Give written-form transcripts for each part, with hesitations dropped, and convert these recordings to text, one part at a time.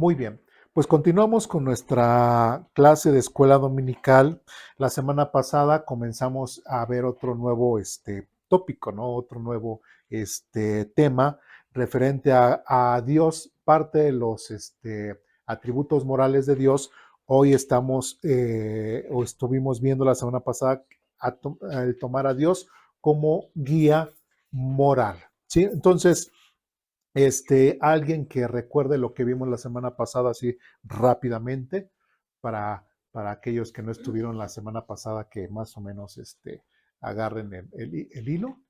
Muy bien, pues continuamos con nuestra clase de escuela dominical. La semana pasada comenzamos a ver otro nuevo tópico, ¿no? Otro nuevo tema referente a Dios, parte de los atributos morales de Dios. Hoy o estuvimos viendo la semana pasada el tomar a Dios como guía moral, ¿sí? Entonces, alguien que recuerde lo que vimos la semana pasada así rápidamente para aquellos que no estuvieron la semana pasada que más o menos agarren el hilo.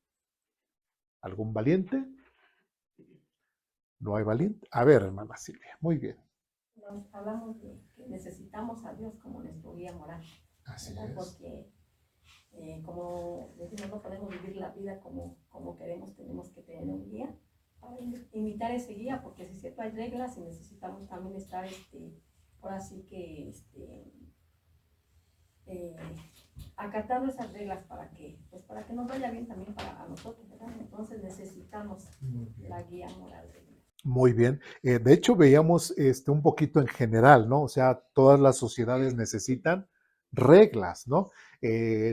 ¿Algún valiente? No hay valiente. A ver, hermana Silvia, muy bien. Nos hablamos de que necesitamos a Dios como nuestro guía moral, Así ¿verdad? es. Porque como decimos, no podemos vivir la vida como queremos, tenemos que tener un guía para imitar ese guía, porque si es cierto hay reglas y necesitamos también estar, ahora sí que, eh, acatando esas reglas para que nos vaya bien también para a nosotros, ¿verdad? Entonces necesitamos la guía moral de Dios. Muy bien. De hecho, veíamos un poquito en general, ¿no? O sea, todas las sociedades necesitan reglas, ¿no?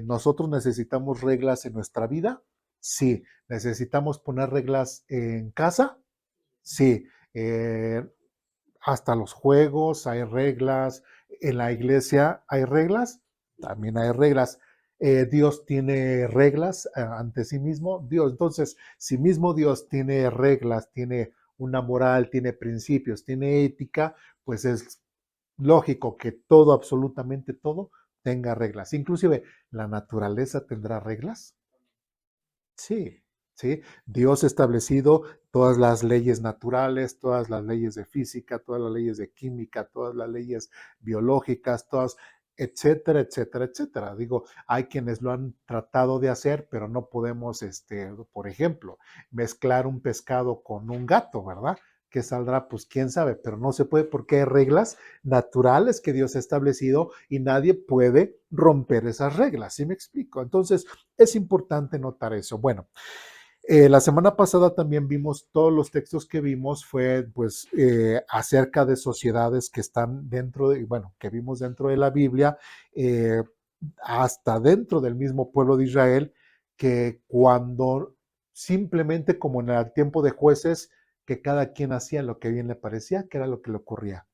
Nosotros necesitamos reglas en nuestra vida. Sí. ¿Necesitamos poner reglas en casa? Sí. Hasta los juegos hay reglas. En la iglesia hay reglas. También hay reglas. Dios tiene reglas ante sí mismo. Dios, entonces, si mismo Dios tiene reglas, tiene una moral, tiene principios, tiene ética, pues es lógico que todo, absolutamente todo, tenga reglas. Inclusive, ¿la naturaleza tendrá reglas? Sí, sí. Dios ha establecido todas las leyes naturales, todas las leyes de física, todas las leyes de química, todas las leyes biológicas, todas, etcétera, etcétera, etcétera. Digo, hay quienes lo han tratado de hacer, pero no podemos, por ejemplo, mezclar un pescado con un gato, ¿verdad? ¿Qué saldrá? Pues quién sabe, pero no se puede porque hay reglas naturales que Dios ha establecido y nadie puede romper esas reglas, ¿sí me explico? Entonces, es importante notar eso. Bueno, la semana pasada también vimos, todos los textos que vimos fue pues acerca de sociedades que están dentro de, bueno, que vimos dentro de la Biblia, eh, hasta dentro del mismo pueblo de Israel, que cuando simplemente como en el tiempo de jueces, que cada quien hacía lo que bien le parecía, que era lo que le ocurría,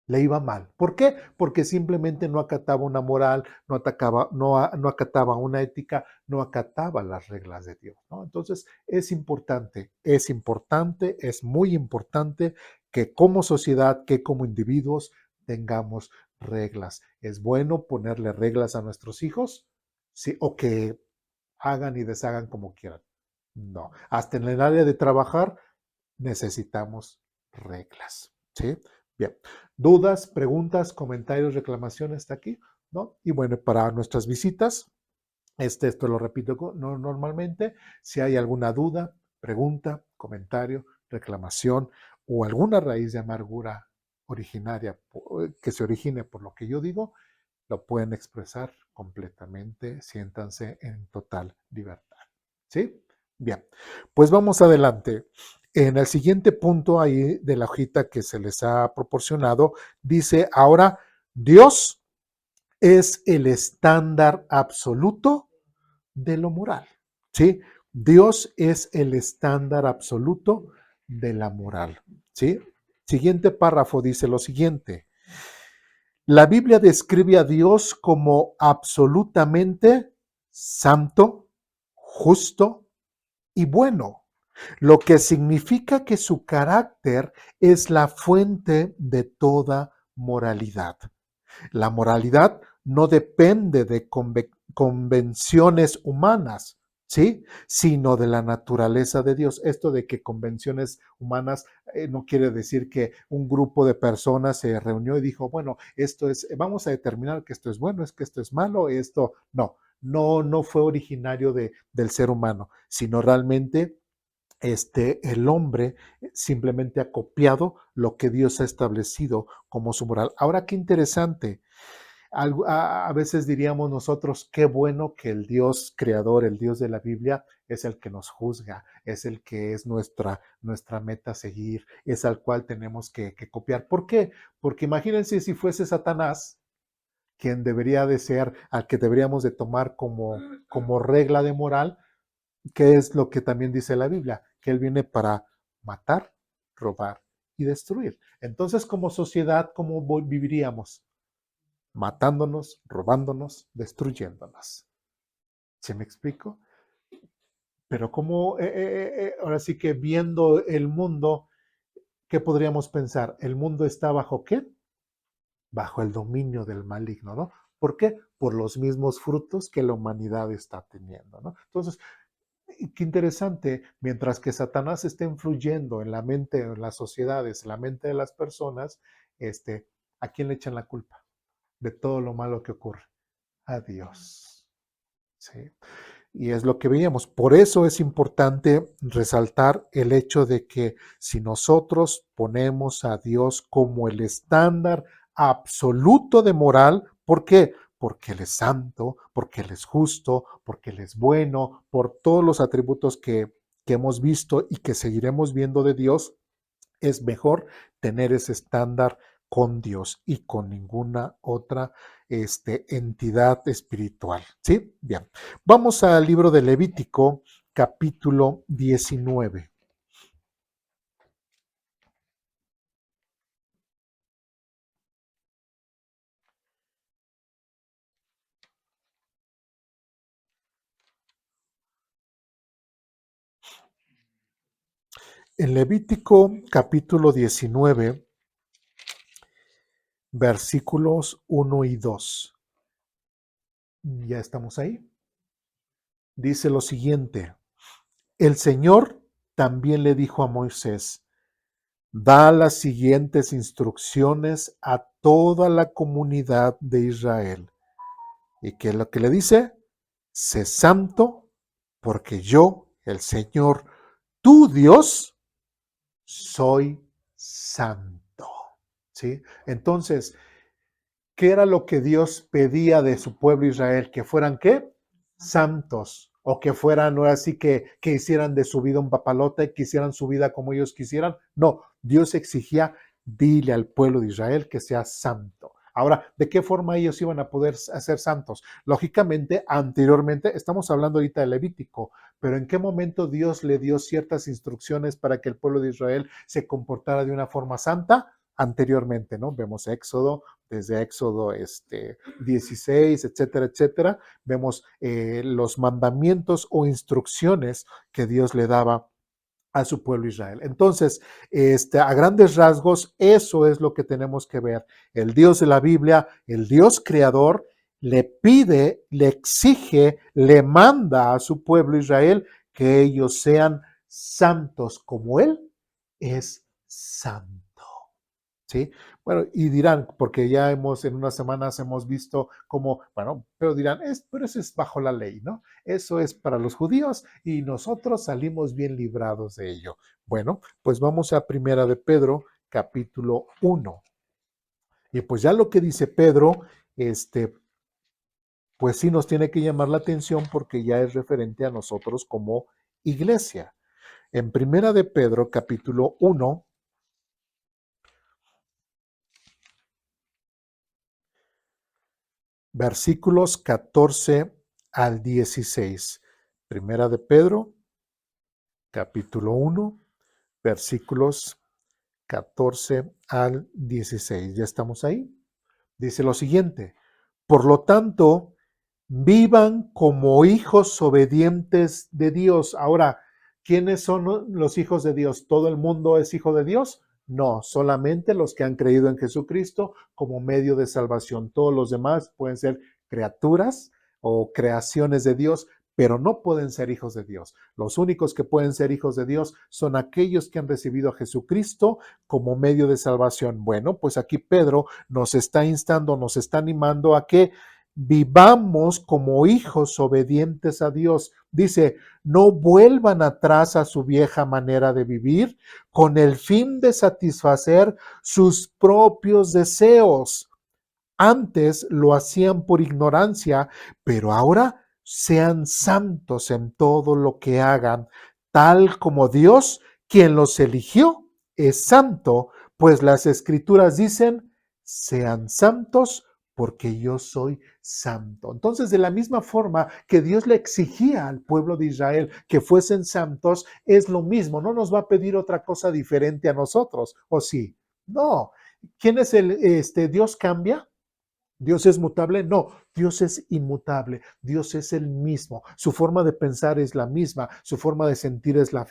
le iba mal. ¿Por qué? Porque simplemente no acataba una moral, no acataba una ética, no acataba las reglas de Dios, ¿no? Entonces es muy importante que como sociedad, que como individuos tengamos reglas. ¿Es bueno ponerle reglas a nuestros hijos? Sí, o que hagan y deshagan como quieran. No, hasta en el área de trabajar necesitamos reglas, ¿sí? Bien, dudas, preguntas, comentarios, reclamaciones, está aquí, ¿no? Y bueno, para nuestras visitas, esto lo repito normalmente, si hay alguna duda, pregunta, comentario, reclamación o alguna raíz de amargura originaria que se origine por lo que yo digo, lo pueden expresar completamente, siéntanse en total libertad, ¿sí? Bien, pues vamos adelante. En el siguiente punto ahí de la hojita que se les ha proporcionado, dice ahora, Dios es el estándar absoluto de lo moral, ¿sí? Dios es el estándar absoluto de la moral, ¿sí? Siguiente párrafo dice lo siguiente. La Biblia describe a Dios como absolutamente santo, justo y bueno, lo que significa que su carácter es la fuente de toda moralidad. La moralidad no depende de convenciones humanas, ¿sí? Sino de la naturaleza de Dios. Esto de que convenciones humanas no quiere decir que un grupo de personas se reunió y dijo, bueno, esto es, vamos a determinar que esto es bueno, es que esto es malo, esto no. No fue originario del ser humano, sino realmente el hombre simplemente ha copiado lo que Dios ha establecido como su moral. Ahora, qué interesante. A veces diríamos nosotros, qué bueno que el Dios creador, el Dios de la Biblia, es el que nos juzga, es el que es nuestra meta a seguir, es al cual tenemos que copiar. ¿Por qué? Porque imagínense si fuese Satanás quien debería de ser, al que deberíamos de tomar como regla de moral, que es lo que también dice la Biblia, que Él viene para matar, robar y destruir. Entonces, como sociedad, ¿cómo viviríamos? Matándonos, robándonos, destruyéndonos. ¿Se me explico? Pero como ahora sí que viendo el mundo, ¿qué podríamos pensar? ¿El mundo está bajo qué? Bajo el dominio del maligno, ¿no? ¿Por qué? Por los mismos frutos que la humanidad está teniendo, ¿no? Entonces, qué interesante, mientras que Satanás está influyendo en la mente, en las sociedades, en la mente de las personas, ¿a quién le echan la culpa de todo lo malo que ocurre? A Dios. ¿Sí? Y es lo que veíamos. Por eso es importante resaltar el hecho de que si nosotros ponemos a Dios como el estándar absoluto de moral, ¿por qué? Porque Él es santo, porque Él es justo, porque Él es bueno, por todos los atributos que hemos visto y que seguiremos viendo de Dios, es mejor tener ese estándar con Dios y con ninguna otra entidad espiritual. ¿Sí? Bien. Vamos al libro de Levítico, capítulo 19. En Levítico, capítulo 19, versículos 1 y 2. Ya estamos ahí. Dice lo siguiente: el Señor también le dijo a Moisés: da las siguientes instrucciones a toda la comunidad de Israel. ¿Y qué es lo que le dice? Sé santo, porque yo, el Señor, tu Dios, soy santo. ¿Sí? Entonces, ¿qué era lo que Dios pedía de su pueblo Israel? Que fueran, ¿qué? Santos. O que fueran, no así que hicieran de su vida un papalote, que hicieran su vida como ellos quisieran. No, Dios exigía, dile al pueblo de Israel que sea santo. Ahora, ¿de qué forma ellos iban a poder ser santos? Lógicamente, anteriormente, estamos hablando ahorita de Levítico, pero ¿en qué momento Dios le dio ciertas instrucciones para que el pueblo de Israel se comportara de una forma santa? Anteriormente, ¿no? Vemos Éxodo, desde Éxodo 16, etcétera, etcétera, vemos los mandamientos o instrucciones que Dios le daba a su pueblo Israel. Entonces, a grandes rasgos, eso es lo que tenemos que ver. El Dios de la Biblia, el Dios creador, le pide, le exige, le manda a su pueblo Israel que ellos sean santos como Él es santo. ¿Sí? Bueno, y dirán, porque ya en unas semanas hemos visto cómo, bueno, pero dirán, pero eso es bajo la ley, ¿no? Eso es para los judíos y nosotros salimos bien librados de ello. Bueno, pues vamos a Primera de Pedro, capítulo 1. Y pues ya lo que dice Pedro, pues sí nos tiene que llamar la atención porque ya es referente a nosotros como iglesia. En Primera de Pedro, capítulo 1, versículos 14 al 16. Primera de Pedro, capítulo 1, versículos 14 al 16. ¿Ya estamos ahí? Dice lo siguiente: por lo tanto, vivan como hijos obedientes de Dios. Ahora, ¿quiénes son los hijos de Dios? ¿Todo el mundo es hijo de Dios? No, solamente los que han creído en Jesucristo como medio de salvación. Todos los demás pueden ser criaturas o creaciones de Dios, pero no pueden ser hijos de Dios. Los únicos que pueden ser hijos de Dios son aquellos que han recibido a Jesucristo como medio de salvación. Bueno, pues aquí Pedro nos está instando, nos está animando a que vivamos como hijos obedientes a Dios. Dice, no vuelvan atrás a su vieja manera de vivir con el fin de satisfacer sus propios deseos. Antes lo hacían por ignorancia, pero ahora sean santos en todo lo que hagan, tal como Dios, quien los eligió, es santo, pues las escrituras dicen, sean santos porque yo soy santo. Entonces, de la misma forma que Dios le exigía al pueblo de Israel que fuesen santos, es lo mismo, no nos va a pedir otra cosa diferente a nosotros, ¿o sí? No. ¿Quién es Dios cambia? ¿Dios es mutable? No, Dios es inmutable, Dios es el mismo, su forma de pensar es la misma, su forma de sentir es la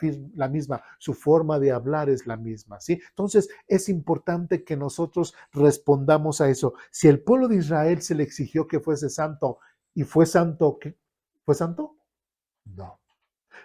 misma, su forma de hablar es la misma, ¿sí? Entonces es importante que nosotros respondamos a eso. Si el pueblo de Israel se le exigió que fuese santo y fue santo, ¿qué? ¿Fue santo? No,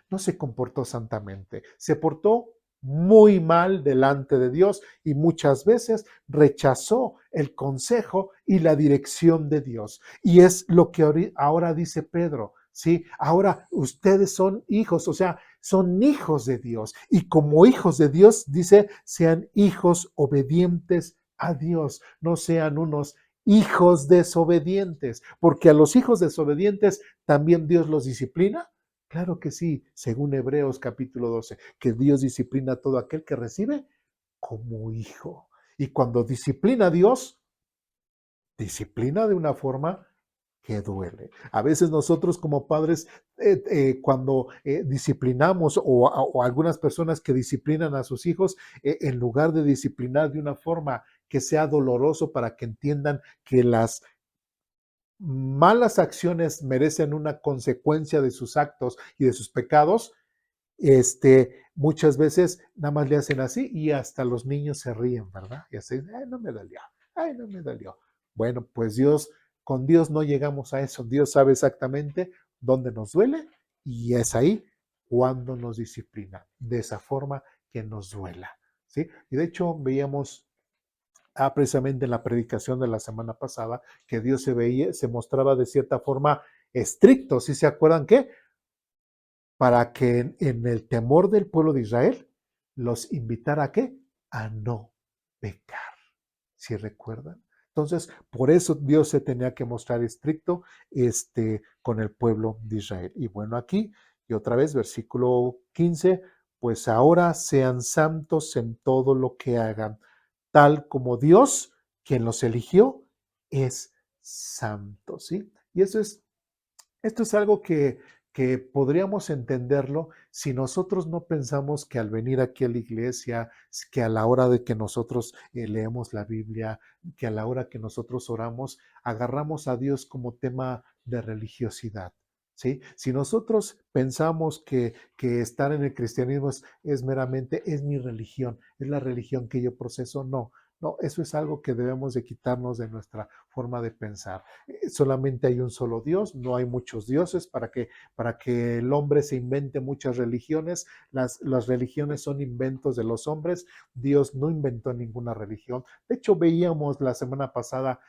no se comportó santamente, se portó muy mal delante de Dios y muchas veces rechazó el consejo y la dirección de Dios. Y es lo que ahora dice Pedro, ¿sí? Ahora ustedes son hijos, o sea, son hijos de Dios. Y como hijos de Dios, dice, sean hijos obedientes a Dios, no sean unos hijos desobedientes, porque a los hijos desobedientes también Dios los disciplina. Claro que sí, según Hebreos capítulo 12, que Dios disciplina a todo aquel que recibe como hijo. Y cuando disciplina a Dios, disciplina de una forma que duele. A veces nosotros como padres, cuando disciplinamos o algunas personas que disciplinan a sus hijos, en lugar de disciplinar de una forma que sea doloroso para que entiendan que las malas acciones merecen una consecuencia de sus actos y de sus pecados, muchas veces nada más le hacen así y hasta los niños se ríen, ¿verdad? Y así, ay, no me dolió, ay, no me dolió. Bueno, pues con Dios no llegamos a eso. Dios sabe exactamente dónde nos duele y es ahí cuando nos disciplina, de esa forma que nos duela, ¿sí? Y de hecho veíamos precisamente en la predicación de la semana pasada que Dios se mostraba de cierta forma estricto, ¿sí se acuerdan qué? Para que en el temor del pueblo de Israel los invitara a qué? A no pecar. ¿Sí recuerdan? Entonces, por eso Dios se tenía que mostrar estricto con el pueblo de Israel. Y bueno, aquí, y otra vez, versículo 15, pues ahora sean santos en todo lo que hagan, tal como Dios, quien los eligió, es santo, ¿sí? Y esto es algo que podríamos entenderlo si nosotros no pensamos que al venir aquí a la iglesia, que a la hora de que nosotros leemos la Biblia, que a la hora que nosotros oramos, agarramos a Dios como tema de religiosidad. ¿Sí? Si nosotros pensamos que estar en el cristianismo es meramente, es mi religión, es la religión que yo proceso, no, no, eso es algo que debemos de quitarnos de nuestra forma de pensar. Solamente hay un solo Dios, no hay muchos dioses para que el hombre se invente muchas religiones. Las religiones son inventos de los hombres, Dios no inventó ninguna religión. De hecho, veíamos la semana pasada,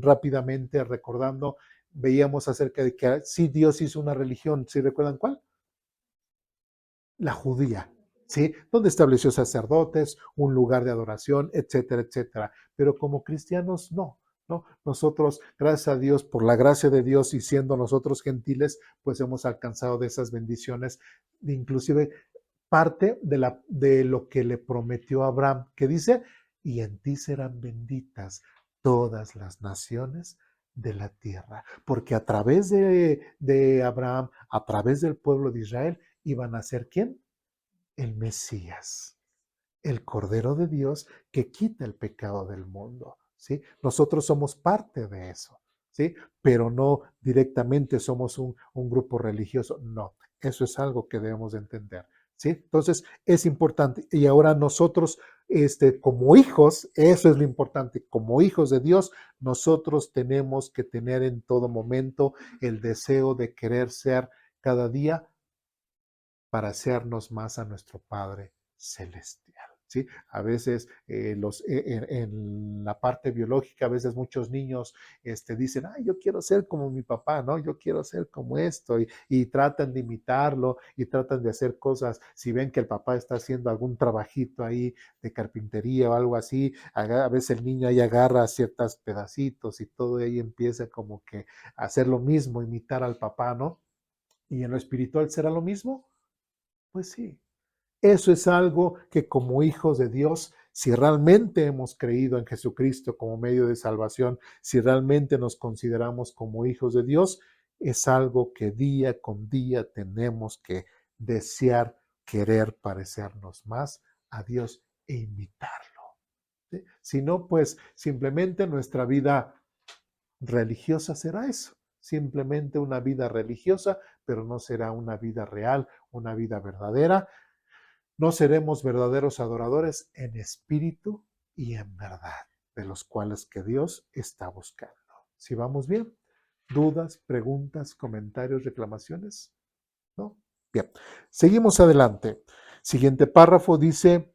rápidamente recordando, veíamos acerca de que sí Dios hizo una religión, ¿sí recuerdan cuál? La judía, ¿sí? Donde estableció sacerdotes, un lugar de adoración, etcétera, etcétera. Pero como cristianos, no, ¿no? Nosotros, gracias a Dios, por la gracia de Dios y siendo nosotros gentiles, pues hemos alcanzado de esas bendiciones, inclusive parte de lo que le prometió a Abraham, que dice, y en ti serán benditas todas las naciones de la tierra, porque a través de Abraham, a través del pueblo de Israel, iban a ser ¿quién? El Mesías, el Cordero de Dios que quita el pecado del mundo, ¿sí? Nosotros somos parte de eso, ¿sí? Pero no directamente somos un grupo religioso, no, eso es algo que debemos de entender, ¿sí? Entonces es importante y ahora nosotros, como hijos, eso es lo importante, como hijos de Dios, nosotros tenemos que tener en todo momento el deseo de querer ser cada día para hacernos más a nuestro Padre Celestial. ¿sí? A veces en la parte biológica, a veces muchos niños dicen, ay, yo quiero ser como mi papá, ¿no? Yo quiero ser como esto, y tratan de imitarlo y tratan de hacer cosas. Si ven que el papá está haciendo algún trabajito ahí de carpintería o algo así, a veces el niño ahí agarra ciertos pedacitos y todo, y ahí empieza como que a hacer lo mismo, imitar al papá, ¿no? ¿Y en lo espiritual será lo mismo? Pues sí. Eso es algo que como hijos de Dios, si realmente hemos creído en Jesucristo como medio de salvación, si realmente nos consideramos como hijos de Dios, es algo que día con día tenemos que desear, querer parecernos más a Dios e imitarlo. ¿Sí? Si no, pues simplemente nuestra vida religiosa será eso, simplemente una vida religiosa, pero no será una vida real, una vida verdadera. No seremos verdaderos adoradores en espíritu y en verdad, de los cuales que Dios está buscando. ¿Si vamos bien? ¿Dudas, preguntas, comentarios, reclamaciones? ¿No? Bien, seguimos adelante. Siguiente párrafo dice,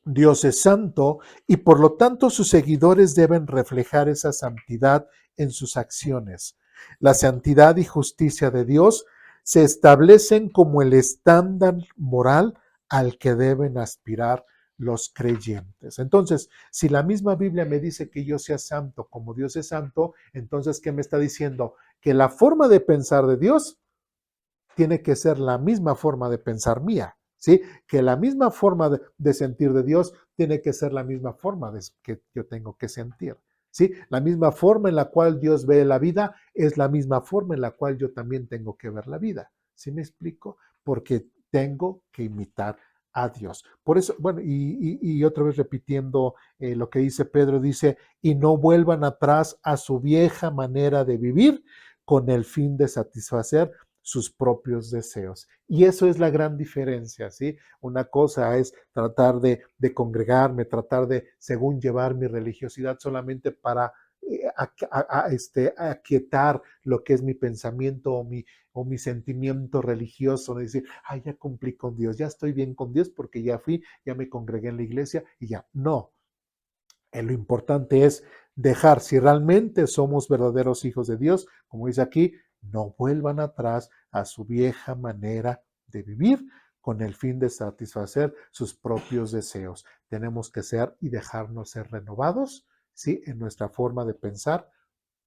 Dios es santo y por lo tanto sus seguidores deben reflejar esa santidad en sus acciones. La santidad y justicia de Dios se establecen como el estándar moral al que deben aspirar los creyentes. Entonces, si la misma Biblia me dice que yo sea santo como Dios es santo, entonces, ¿qué me está diciendo? Que la forma de pensar de Dios tiene que ser la misma forma de pensar mía, ¿sí? Que la misma forma de sentir de Dios tiene que ser la misma forma que yo tengo que sentir, ¿sí? La misma forma en la cual Dios ve la vida es la misma forma en la cual yo también tengo que ver la vida, ¿sí me explico? Porque tengo que imitar a Dios. Por eso, bueno, y otra vez repitiendo lo que dice Pedro, dice, y no vuelvan atrás a su vieja manera de vivir con el fin de satisfacer sus propios deseos. Y eso es la gran diferencia, ¿sí? Una cosa es tratar de congregarme, tratar de, según llevar mi religiosidad solamente para aquietar lo que es mi pensamiento o mi sentimiento religioso, de decir, ay, ya cumplí con Dios, ya estoy bien con Dios porque ya fui, ya me congregué en la iglesia y ya. No, lo importante es dejar, si realmente somos verdaderos hijos de Dios, como dice aquí, no vuelvan atrás a su vieja manera de vivir con el fin de satisfacer sus propios deseos. Tenemos que ser y dejarnos ser renovados, ¿sí? En nuestra forma de pensar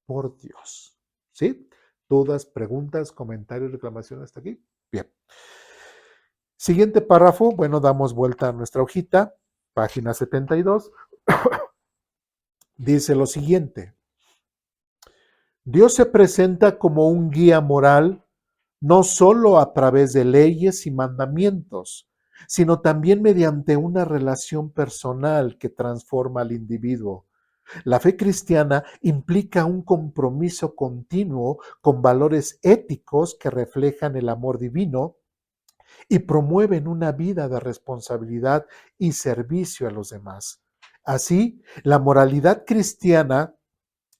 por Dios, ¿sí? ¿Dudas, preguntas, comentarios, reclamaciones hasta aquí? Bien. Siguiente párrafo, bueno, damos vuelta a nuestra hojita, página 72. Dice lo siguiente: Dios se presenta como un guía moral no solo a través de leyes y mandamientos, sino también mediante una relación personal que transforma al individuo. La fe cristiana implica un compromiso continuo con valores éticos que reflejan el amor divino y promueven una vida de responsabilidad y servicio a los demás. Así, la moralidad cristiana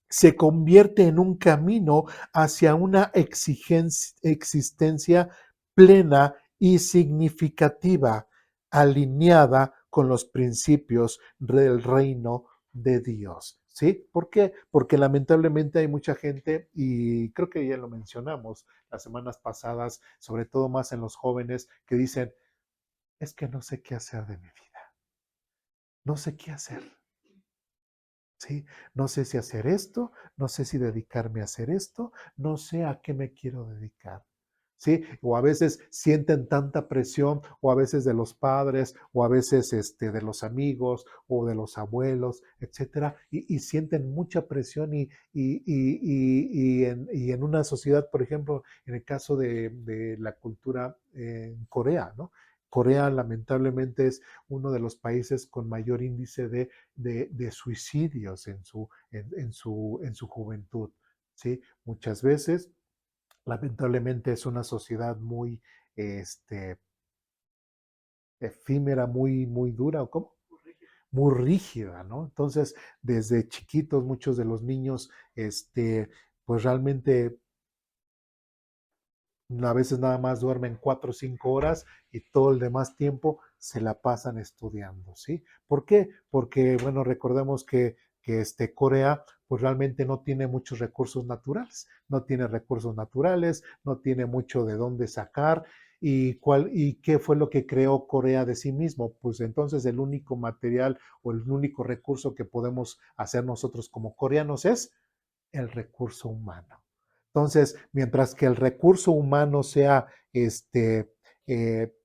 se convierte en un camino hacia una existencia plena y significativa, alineada con los principios del reino de Dios. ¿Sí? ¿Por qué? Porque lamentablemente hay mucha gente, y creo que ya lo mencionamos las semanas pasadas, sobre todo más en los jóvenes, que dicen, es que no sé qué hacer de mi vida, no sé qué hacer. ¿Sí? No sé si hacer esto, no sé si dedicarme a hacer esto, no sé a qué me quiero dedicar. ¿Sí? O a veces sienten tanta presión, o a veces de los padres, o a veces de los amigos, o de los abuelos, etcétera, y sienten mucha presión y en una sociedad, por ejemplo, en el caso de la cultura en Corea, ¿no? Corea lamentablemente es uno de los países con mayor índice de suicidios en su juventud, ¿sí? Muchas veces, lamentablemente, es una sociedad muy este, efímera, muy dura, ¿o cómo? Muy rígida, ¿no? Entonces, desde chiquitos, muchos de los niños, pues realmente A veces nada más duermen 4 o 5 horas y todo el demás tiempo se la pasan estudiando, ¿sí? ¿Por qué? Porque, bueno, recordemos que Corea pues realmente no tiene muchos recursos naturales, no tiene recursos naturales, no tiene mucho de dónde sacar. ¿Y qué fue lo que creó Corea de sí mismo? Pues entonces el único material o el único recurso que podemos hacer nosotros como coreanos es el recurso humano. Entonces, mientras que el recurso humano sea eh,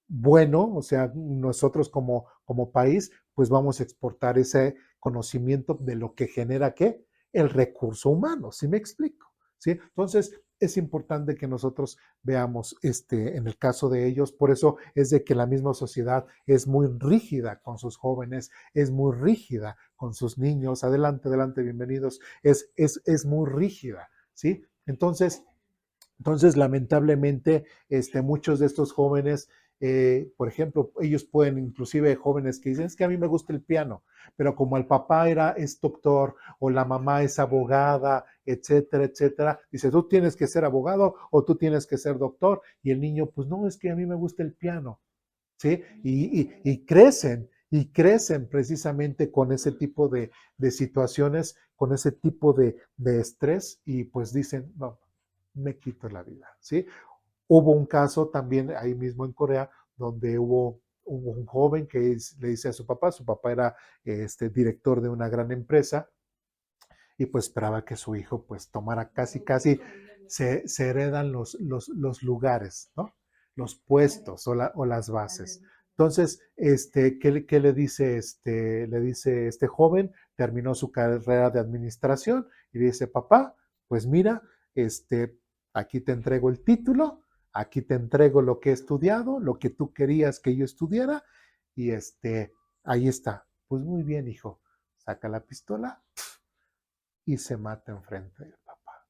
bueno, o sea, nosotros como país, pues vamos a exportar ese conocimiento de lo que genera ¿qué? El recurso humano, ¿sí me explico? ¿Sí? Entonces, es importante que nosotros veamos en el caso de ellos, por eso es de que la misma sociedad es muy rígida con sus jóvenes, es muy rígida con sus niños, adelante, adelante, bienvenidos, es muy rígida, ¿sí? Entonces, lamentablemente, muchos de estos jóvenes, por ejemplo, ellos pueden, inclusive jóvenes que dicen, es que a mí me gusta el piano, pero como el papá es doctor o la mamá es abogada, etcétera, etcétera, dice, tú tienes que ser abogado o tú tienes que ser doctor, y el niño, pues no, es que a mí me gusta el piano, ¿sí? Y crecen precisamente con ese tipo de situaciones, con ese tipo de estrés, y pues dicen, no, me quito la vida, ¿sí? Hubo un caso también ahí mismo en Corea donde hubo un joven que le dice a su papá era director de una gran empresa y pues esperaba que su hijo pues tomara casi, se heredan los lugares, ¿no? Los puestos o las bases. Entonces, ¿qué le dice le dice este joven? Terminó su carrera de administración y dice, papá, pues mira, aquí te entrego el título, aquí te entrego lo que he estudiado, lo que tú querías que yo estudiara, y ahí está. Pues muy bien, hijo. Saca la pistola y se mata enfrente del papá,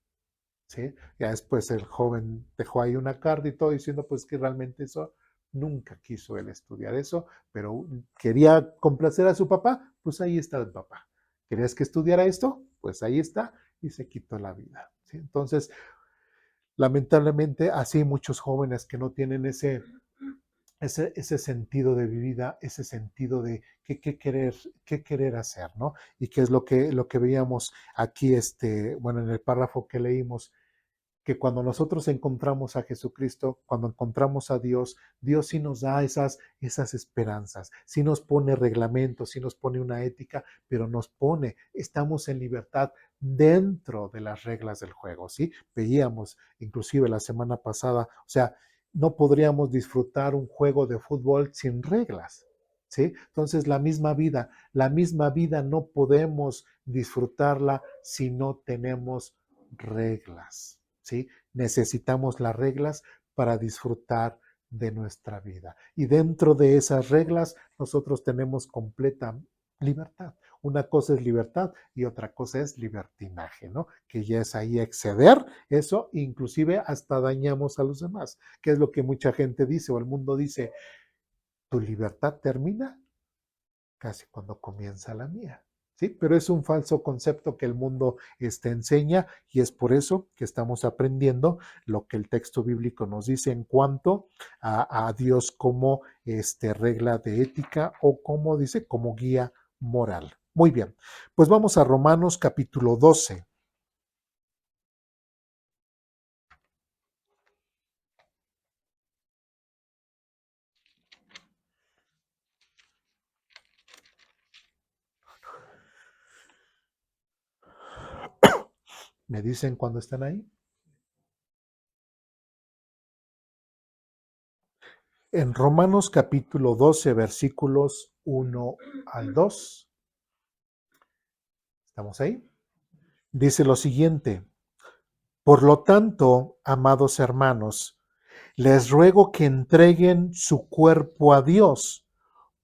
¿sí? Ya después el joven dejó ahí una carta y todo diciendo pues que realmente eso nunca quiso él estudiar eso, pero quería complacer a su papá, pues ahí está el papá. ¿Querías que estudiara esto? Pues ahí está, y se quitó la vida, ¿sí? Entonces, lamentablemente, así muchos jóvenes que no tienen ese sentido de vida, ese sentido de qué querer hacer, ¿no? Y qué es lo que veíamos aquí, bueno, en el párrafo que leímos, que cuando nosotros encontramos a Jesucristo, cuando encontramos a Dios, Dios sí nos da esas esperanzas, sí nos pone reglamentos, sí nos pone una ética, pero estamos en libertad dentro de las reglas del juego, ¿sí? Veíamos inclusive la semana pasada, o sea, no podríamos disfrutar un juego de fútbol sin reglas, ¿sí? Entonces la misma vida no podemos disfrutarla si no tenemos reglas, ¿sí? Necesitamos las reglas para disfrutar de nuestra vida. Y dentro de esas reglas nosotros tenemos completa libertad. Una cosa es libertad y otra cosa es libertinaje, ¿no? Que ya es ahí exceder eso, inclusive hasta dañamos a los demás, que es lo que mucha gente dice o el mundo dice, tu libertad termina casi cuando comienza la mía. ¿Sí? Pero es un falso concepto que el mundo enseña, y es por eso que estamos aprendiendo lo que el texto bíblico nos dice en cuanto a Dios como regla de ética o como dice, como guía moral. Muy bien, pues vamos a Romanos capítulo 12. ¿Me dicen cuando están ahí? En Romanos capítulo 12, versículos 1 al 2. ¿Estamos ahí? Dice lo siguiente: por lo tanto, amados hermanos, les ruego que entreguen su cuerpo a Dios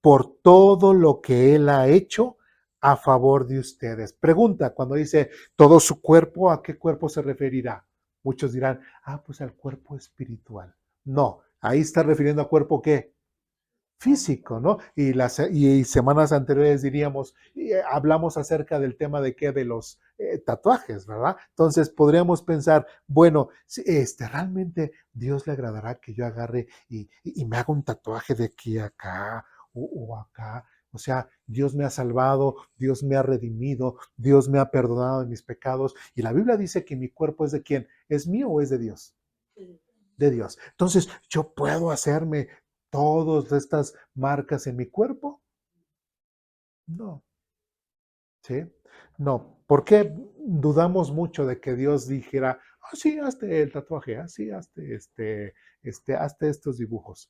por todo lo que Él ha hecho a favor de ustedes. Pregunta, cuando dice todo su cuerpo, ¿a qué cuerpo se referirá? Muchos dirán, pues al cuerpo espiritual. No, ahí está refiriendo a cuerpo ¿qué? físico, ¿no? Y semanas anteriores diríamos, hablamos acerca del tema de qué, de los tatuajes, ¿verdad? Entonces podríamos pensar, bueno, realmente Dios le agradará que yo agarre y me haga un tatuaje de aquí a acá o acá. O sea, Dios me ha salvado, Dios me ha redimido, Dios me ha perdonado de mis pecados. Y la Biblia dice que mi cuerpo es de quién, ¿es mío o es de Dios? De Dios. Entonces, yo puedo hacerme todas estas marcas en mi cuerpo. No, ¿sí? No. ¿Por qué dudamos mucho de que Dios dijera, ah, sí, hazte el tatuaje, así, hazte estos dibujos?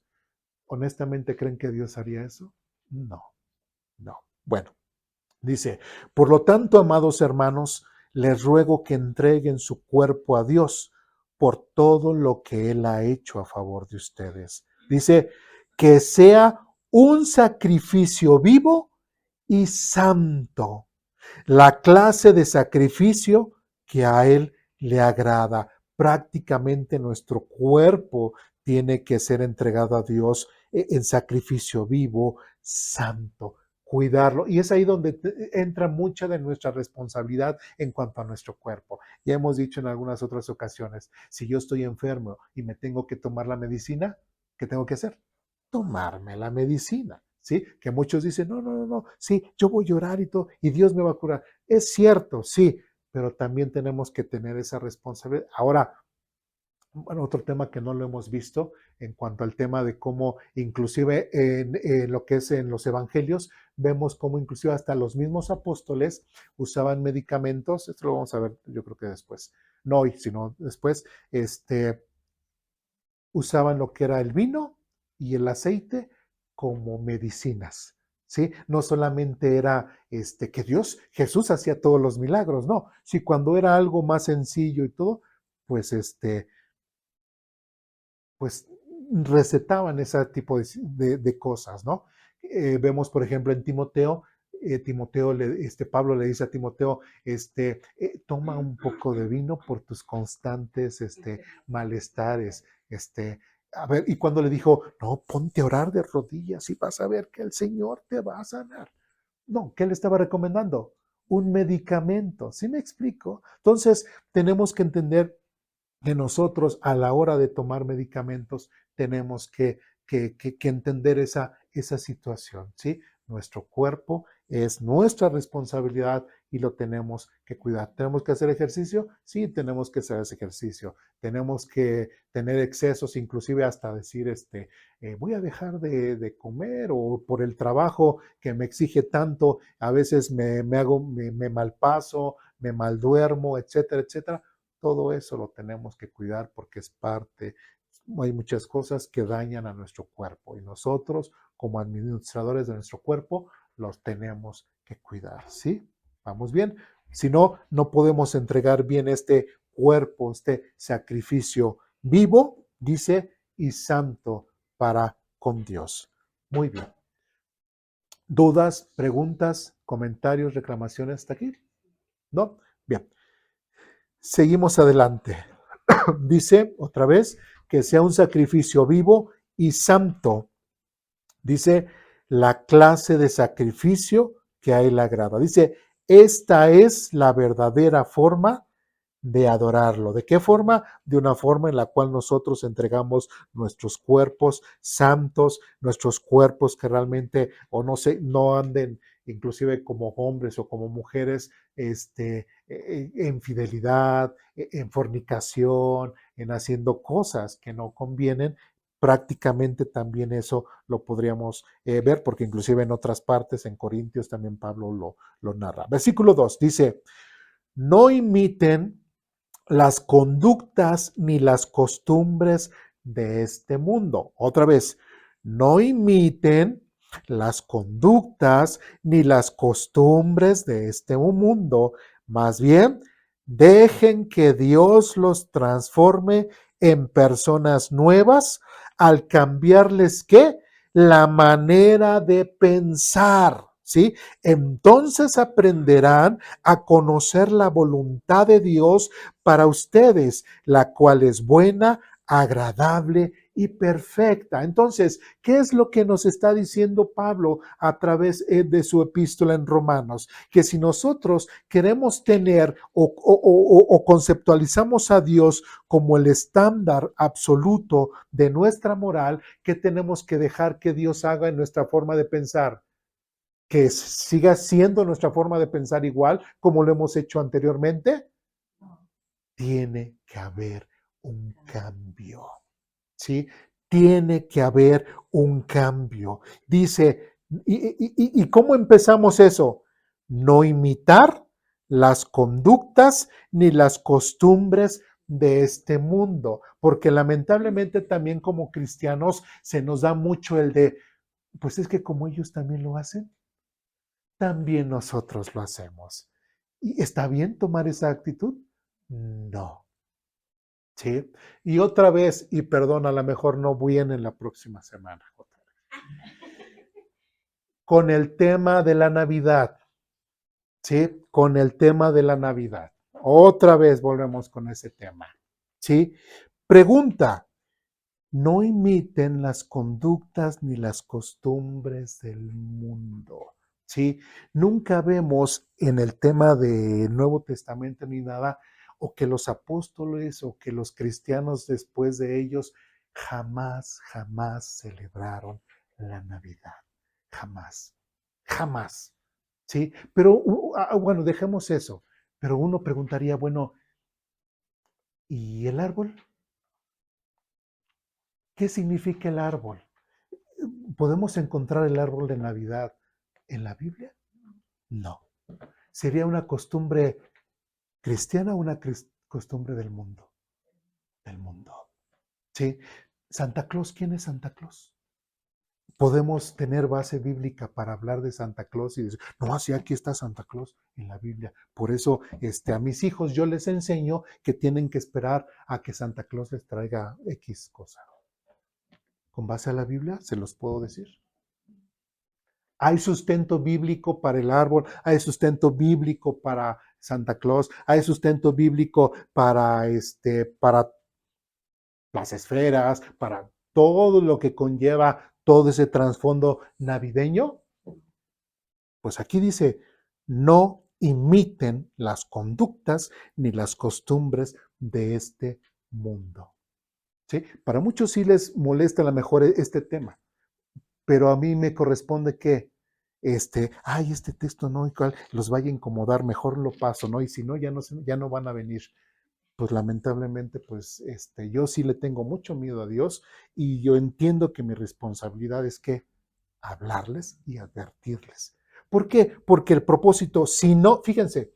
¿Honestamente creen que Dios haría eso? No, no. Bueno, dice, por lo tanto, amados hermanos, les ruego que entreguen su cuerpo a Dios por todo lo que Él ha hecho a favor de ustedes. Dice, que sea un sacrificio vivo y santo, la clase de sacrificio que a Él le agrada. Prácticamente nuestro cuerpo tiene que ser entregado a Dios en sacrificio vivo, santo, cuidarlo. Y es ahí donde entra mucha de nuestra responsabilidad en cuanto a nuestro cuerpo. Ya hemos dicho en algunas otras ocasiones, si yo estoy enfermo y me tengo que tomar la medicina, ¿qué tengo que hacer? Tomarme la medicina. ¿Sí? Que muchos dicen, no, no, no, no, sí, yo voy a llorar y todo, y Dios me va a curar. Es cierto, sí, pero también tenemos que tener esa responsabilidad. Ahora, bueno, otro tema que no lo hemos visto en cuanto al tema de cómo inclusive en lo que es en los evangelios, vemos cómo inclusive hasta los mismos apóstoles usaban medicamentos, esto lo vamos a ver yo creo que después, no hoy, sino después, usaban lo que era el vino y el aceite como medicinas. ¿Sí? No solamente era que Jesús hacía todos los milagros, no. Sí, cuando era algo más sencillo y todo, pues pues recetaban ese tipo de cosas, ¿no? Vemos, por ejemplo, en Timoteo, Pablo le dice a Timoteo, toma un poco de vino por tus constantes malestares, a ver, y cuando le dijo, no, ponte a orar de rodillas y vas a ver que el Señor te va a sanar. No, ¿qué le estaba recomendando? Un medicamento, ¿sí me explico? Entonces, tenemos que entender que nosotros a la hora de tomar medicamentos tenemos que entender esa situación, ¿sí? Nuestro cuerpo es nuestra responsabilidad y lo tenemos que cuidar. ¿Tenemos que hacer ejercicio? Sí, tenemos que hacer ese ejercicio. Tenemos que tener excesos, inclusive hasta decir, voy a dejar de comer o por el trabajo que me exige tanto, a veces me malpaso, me malduermo, etcétera, etcétera. Todo eso lo tenemos que cuidar porque es parte, hay muchas cosas que dañan a nuestro cuerpo y nosotros como administradores de nuestro cuerpo los tenemos que cuidar, ¿sí? ¿Vamos bien? Si no, no podemos entregar bien este cuerpo, este sacrificio vivo, dice, y santo para con Dios. Muy bien. ¿Dudas, preguntas, comentarios, reclamaciones hasta aquí? ¿No? Bien. Seguimos adelante. Dice otra vez que sea un sacrificio vivo y santo. Dice la clase de sacrificio que a él agrada. Dice, esta es la verdadera forma de adorarlo. ¿De qué forma? De una forma en la cual nosotros entregamos nuestros cuerpos santos, nuestros cuerpos que realmente, o no sé, no anden inclusive como hombres o como mujeres, en fidelidad, en fornicación, en haciendo cosas que no convienen. Prácticamente también eso lo podríamos ver, porque inclusive en otras partes, en Corintios también Pablo lo narra. Versículo 2 dice, no imiten las conductas ni las costumbres de este mundo. Otra vez, no imiten las conductas ni las costumbres de este mundo. Más bien, dejen que Dios los transforme en personas nuevas al cambiarles, ¿qué? La manera de pensar, ¿sí? Entonces aprenderán a conocer la voluntad de Dios para ustedes, la cual es buena, agradable y perfecta. Entonces, ¿qué es lo que nos está diciendo Pablo a través de su epístola en Romanos? Que si nosotros queremos tener o conceptualizamos a Dios como el estándar absoluto de nuestra moral, ¿qué tenemos que dejar que Dios haga en nuestra forma de pensar? Que siga siendo nuestra forma de pensar igual como lo hemos hecho anteriormente. Tiene que haber un cambio, ¿sí? Tiene que haber un cambio. Dice, ¿y cómo empezamos eso? No imitar las conductas ni las costumbres de este mundo, porque lamentablemente también como cristianos se nos da mucho el de, pues es que como ellos también lo hacen, también nosotros lo hacemos. ¿Y está bien tomar esa actitud? No. ¿Sí? Y otra vez, y perdón, a lo mejor no viene la próxima semana, con el tema de la Navidad, ¿sí? Con el tema de la Navidad. Otra vez volvemos con ese tema, ¿sí? Pregunta, no imiten las conductas ni las costumbres del mundo, ¿sí? Nunca vemos en el tema del Nuevo Testamento ni nada, o que los apóstoles o que los cristianos después de ellos jamás celebraron la Navidad. Jamás, jamás, ¿sí? Pero bueno, dejemos eso. Pero uno preguntaría, bueno, ¿y el árbol? ¿Qué significa el árbol? ¿Podemos encontrar el árbol de Navidad en la Biblia? No. ¿Sería una costumbre cristiana o una costumbre del mundo? Del mundo. ¿Sí? Santa Claus, ¿quién es Santa Claus? Podemos tener base bíblica para hablar de Santa Claus y decir, no, sí, aquí está Santa Claus en la Biblia. Por eso a mis hijos yo les enseño que tienen que esperar a que Santa Claus les traiga X cosa. Con base a la Biblia, se los puedo decir. Hay sustento bíblico para el árbol, hay sustento bíblico para Santa Claus, hay sustento bíblico para las esferas, para todo lo que conlleva todo ese trasfondo navideño. Pues aquí dice, no imiten las conductas ni las costumbres de este mundo. ¿Sí? Para muchos sí les molesta a lo mejor este tema, pero a mí me corresponde que este texto no, y cual los vaya a incomodar, mejor lo paso, ¿no? Y si no, ya no van a venir. Pues lamentablemente, pues yo sí le tengo mucho miedo a Dios y yo entiendo que mi responsabilidad es que hablarles y advertirles. ¿Por qué? Porque el propósito, si no, fíjense,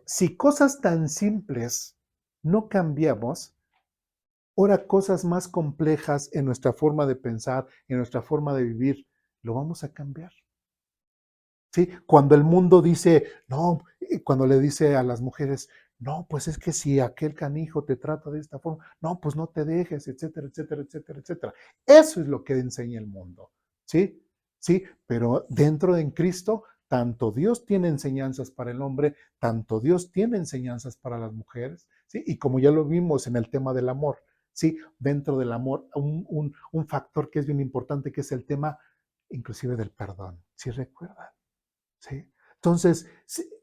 si cosas tan simples no cambiamos, ahora cosas más complejas en nuestra forma de pensar, en nuestra forma de vivir, lo vamos a cambiar. ¿Sí? Cuando el mundo dice, no, cuando le dice a las mujeres, no, pues es que si aquel canijo te trata de esta forma, no, pues no te dejes, etcétera, etcétera, etcétera, etcétera. Eso es lo que enseña el mundo, ¿sí? Sí, pero dentro de Cristo, tanto Dios tiene enseñanzas para el hombre, tanto Dios tiene enseñanzas para las mujeres, ¿sí? Y como ya lo vimos en el tema del amor, ¿sí? Dentro del amor, un factor que es bien importante, que es el tema inclusive del perdón, ¿sí recuerdan? ¿Sí? Entonces,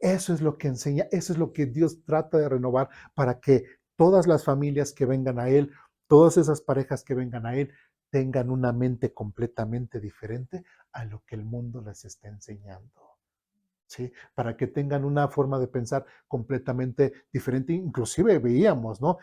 eso es lo que enseña, eso es lo que Dios trata de renovar para que todas las familias que vengan a Él, todas esas parejas que vengan a Él, tengan una mente completamente diferente a lo que el mundo les está enseñando. ¿Sí? Para que tengan una forma de pensar completamente diferente, inclusive veíamos, ¿no?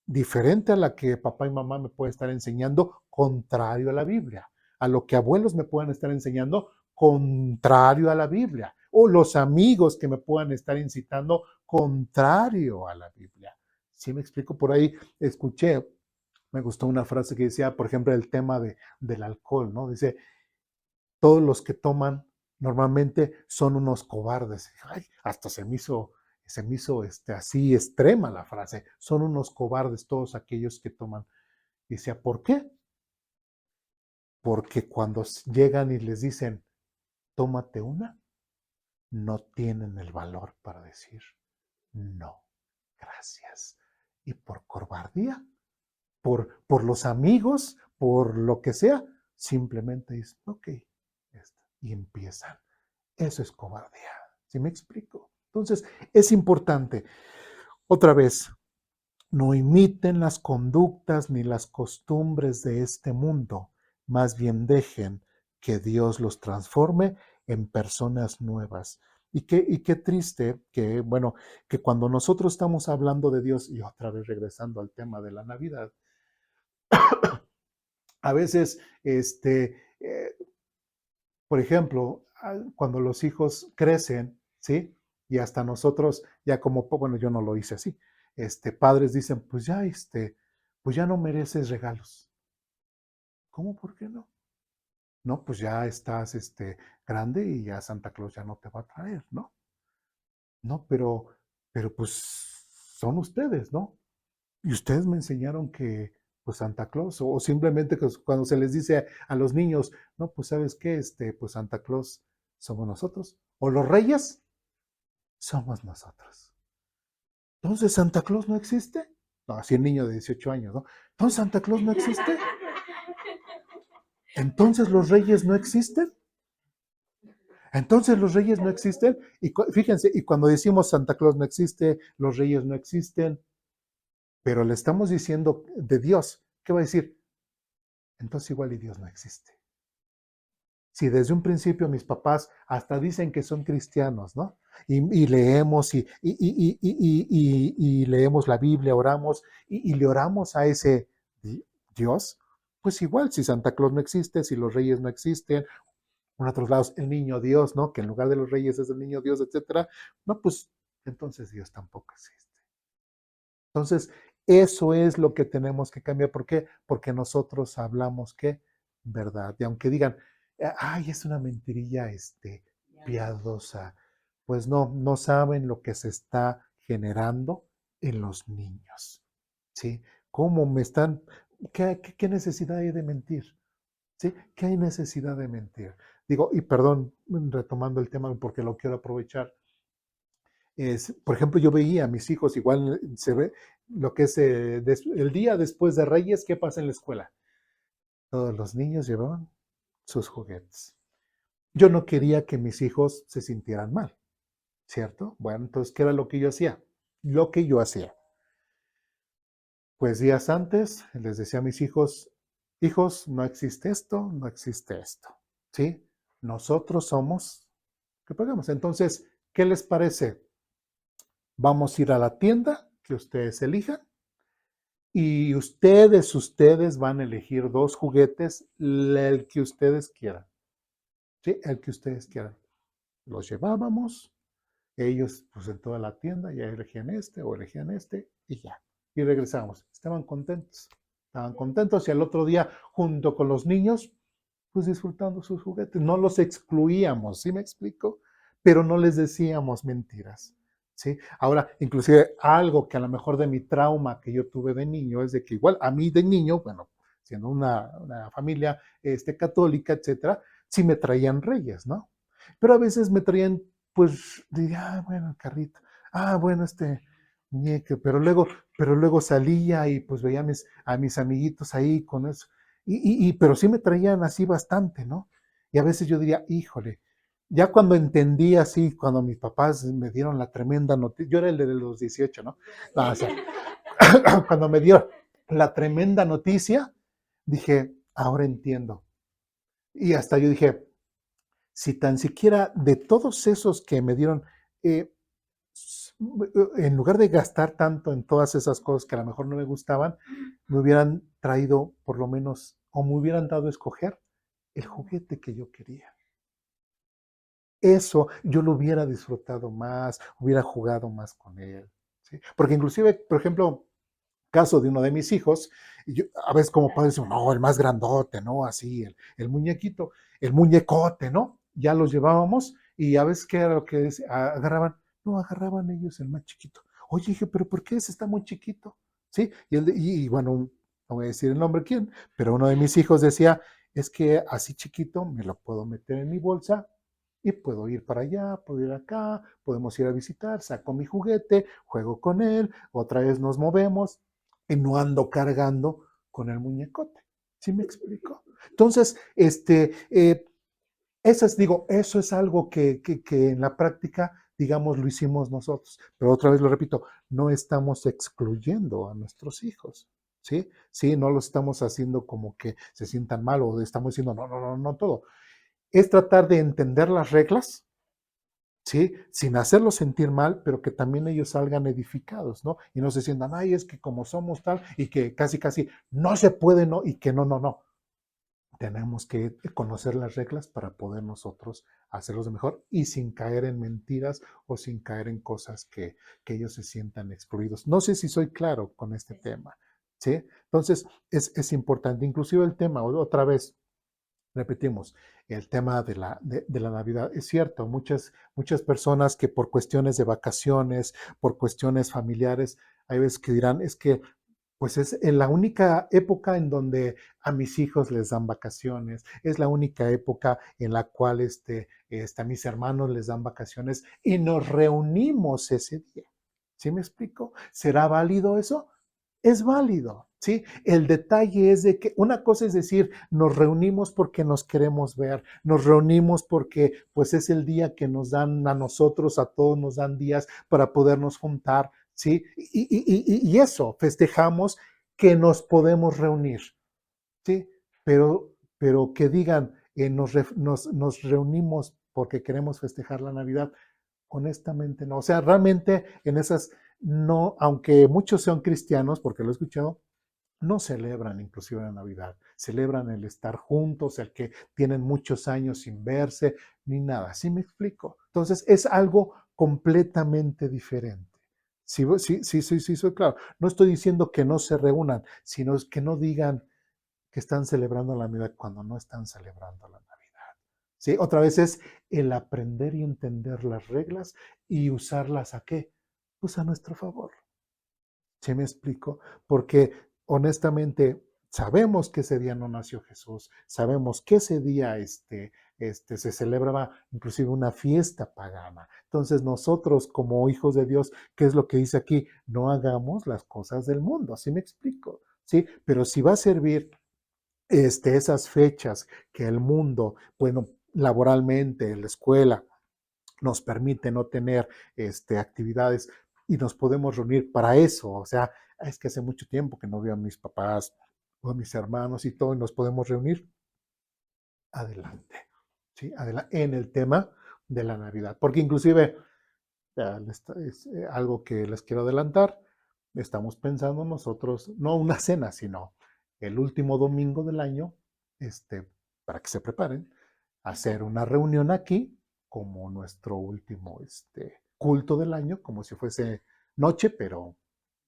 Diferente a la que papá y mamá me pueden estar enseñando, contrario a la Biblia, a lo que abuelos me puedan estar enseñando, contrario a la Biblia, o los amigos que me puedan estar incitando, contrario a la Biblia. ¿Sí me explico? Por ahí escuché, me gustó una frase que decía, por ejemplo, el tema del alcohol, ¿no? Dice, todos los que toman normalmente son unos cobardes. Ay, hasta se me hizo así extrema la frase. Son unos cobardes todos aquellos que toman. Y decía, ¿por qué? Porque cuando llegan y les dicen, tómate una, no tienen el valor para decir, no, gracias. Y por cobardía por los amigos, por lo que sea, simplemente dicen, ok, y empiezan. Eso es cobardía. ¿Sí me explico? Entonces, es importante, otra vez, no imiten las conductas ni las costumbres de este mundo, más bien dejen que Dios los transforme en personas nuevas. Y qué triste que, bueno, que cuando nosotros estamos hablando de Dios, y otra vez regresando al tema de la Navidad, a veces, por ejemplo, cuando los hijos crecen, ¿sí? Y hasta nosotros, ya como, bueno, yo no lo hice así, padres dicen, pues ya no mereces regalos. ¿Cómo? ¿Por qué no? No, pues ya estás, grande y ya Santa Claus ya no te va a traer, ¿no? No, pero pues son ustedes, ¿no? Y ustedes me enseñaron que, pues Santa Claus, o simplemente que cuando se les dice a los niños, no, pues sabes qué, pues Santa Claus somos nosotros, o los reyes somos nosotros. Entonces, ¿Santa Claus no existe? No, así el niño de 18 años, ¿no? Entonces, ¿Santa Claus no existe? Entonces, ¿los reyes no existen? Entonces, ¿los reyes no existen? Y fíjense, y cuando decimos Santa Claus no existe, los reyes no existen, pero le estamos diciendo de Dios, ¿qué va a decir? Entonces, igual y Dios no existe. Si desde un principio mis papás hasta dicen que son cristianos, ¿no? Y leemos y leemos la Biblia, oramos y le oramos a ese Dios, pues igual si Santa Claus no existe, si los reyes no existen, en otros lados el niño Dios, ¿no? Que en lugar de los reyes es el niño Dios, etcétera, no, pues entonces Dios tampoco existe. Entonces, eso es lo que tenemos que cambiar. ¿Por qué? Porque nosotros hablamos que verdad. Y aunque digan, ay, es una mentirilla piadosa, pues no, no saben lo que se está generando en los niños. ¿Sí? ¿Cómo me están? ¿Qué necesidad hay de mentir? ¿Sí? ¿Qué hay necesidad de mentir? Digo, y perdón, retomando el tema porque lo quiero aprovechar. Por ejemplo, yo veía a mis hijos, igual se ve lo que es el día después de Reyes, ¿qué pasa en la escuela? Todos los niños llevaban sus juguetes. Yo no quería que mis hijos se sintieran mal, ¿cierto? Bueno, entonces, ¿qué era lo que yo hacía? Lo que yo hacía. Pues días antes les decía a mis hijos, no existe esto, no existe esto, ¿sí? Nosotros somos, ¿qué pagamos? Entonces, ¿qué les parece? Vamos a ir a la tienda que ustedes elijan y ustedes van a elegir 2 juguetes, el que ustedes quieran, ¿sí? El que ustedes quieran. Los llevábamos, ellos pues en toda la tienda ya elegían o elegían y ya. Y regresamos. Estaban contentos y al otro día junto con los niños pues disfrutando sus juguetes. No los excluíamos, ¿sí me explico? Pero no les decíamos mentiras, ¿sí? Ahora, inclusive algo que a lo mejor de mi trauma que yo tuve de niño es de que igual a mí de niño, bueno, siendo una familia católica, etcétera, sí me traían reyes, ¿no? Pero a veces me traían, pues, diría, bueno, el carrito, bueno, muñeco, pero luego salía y pues veía a mis amiguitos ahí con eso pero sí me traían así bastante, ¿no? Y a veces yo diría, híjole, ya cuando entendí así, cuando mis papás me dieron la tremenda noticia, yo era el de los 18, ¿no? No, o sea, cuando me dio la tremenda noticia, dije, ahora entiendo. Y hasta yo dije, si tan siquiera de todos esos que me dieron, eh, en lugar de gastar tanto en todas esas cosas que a lo mejor no me gustaban, me hubieran traído por lo menos, o me hubieran dado a escoger el juguete que yo quería. Eso yo lo hubiera disfrutado más, hubiera jugado más con él. ¿Sí? Porque inclusive, por ejemplo, caso de uno de mis hijos, y a veces como padre decimos, no, el más grandote, ¿no? Así, el muñequito, el muñecote, ¿no? Ya los llevábamos y a veces, ¿qué era lo que agarraban? No, agarraban ellos el más chiquito. Oye, dije, pero ¿por qué ese está muy chiquito? ¿Sí? Y bueno, no voy a decir el nombre quién, pero uno de mis hijos decía, es que así chiquito me lo puedo meter en mi bolsa y puedo ir para allá, puedo ir acá, podemos ir a visitar, saco mi juguete, juego con él, otra vez nos movemos y no ando cargando con el muñecote. ¿Sí me explico? Entonces, eso es algo que en la práctica, digamos, lo hicimos nosotros. Pero otra vez lo repito, no estamos excluyendo a nuestros hijos, ¿sí? Sí, no lo estamos haciendo como que se sientan mal o estamos diciendo, no, no, no, no todo. Es tratar de entender las reglas, ¿sí? Sin hacerlos sentir mal, pero que también ellos salgan edificados, ¿no? Y no se sientan, ay, es que como somos tal, y que casi, casi no se puede, ¿no? Y que no, no, no. Tenemos que conocer las reglas para poder nosotros hacerlos de mejor y sin caer en mentiras o sin caer en cosas que ellos se sientan excluidos. No sé si soy claro con este tema, ¿sí? Entonces, es importante, inclusive el tema, otra vez, repetimos, el tema de la Navidad. Es cierto, muchas personas que por cuestiones de vacaciones, por cuestiones familiares, hay veces que dirán, es que pues es en la única época en donde a mis hijos les dan vacaciones, es la única época en la cual a mis hermanos les dan vacaciones y nos reunimos ese día. ¿Sí me explico? ¿Será válido eso? Es válido, ¿sí? El detalle es de que una cosa es decir, nos reunimos porque nos queremos ver, nos reunimos porque pues es el día que nos dan a nosotros, a todos nos dan días para podernos juntar, ¿sí? Y eso, festejamos que nos podemos reunir, ¿sí? Pero que digan, nos reunimos porque queremos festejar la Navidad, honestamente no. O sea, realmente en esas, no, aunque muchos sean cristianos, porque lo he escuchado, no celebran inclusive la Navidad, celebran el estar juntos, el que tienen muchos años sin verse, ni nada. ¿Sí me explico? Entonces es algo completamente diferente. Sí, sí, sí, sí, sí, soy claro. No estoy diciendo que no se reúnan, sino que no digan que están celebrando la Navidad cuando no están celebrando la Navidad. ¿Sí? Otra vez es el aprender y entender las reglas y usarlas ¿a qué? Pues a nuestro favor. ¿Sí me explico? Porque honestamente sabemos que ese día no nació Jesús, sabemos que ese día se celebraba inclusive una fiesta pagana. Entonces nosotros como hijos de Dios, ¿qué es lo que dice aquí? No hagamos las cosas del mundo, ¿sí me explico? ¿Sí? Pero si va a servir esas fechas que el mundo, bueno, laboralmente, en la escuela, nos permite no tener actividades y nos podemos reunir para eso. O sea, es que hace mucho tiempo que no veo a mis papás o a mis hermanos y todo, y nos podemos reunir. Adelante, ¿sí? En el tema de la Navidad. Porque inclusive, es algo que les quiero adelantar, estamos pensando nosotros, no una cena, sino el último domingo del año, para que se preparen, hacer una reunión aquí como nuestro último culto del año, como si fuese noche, pero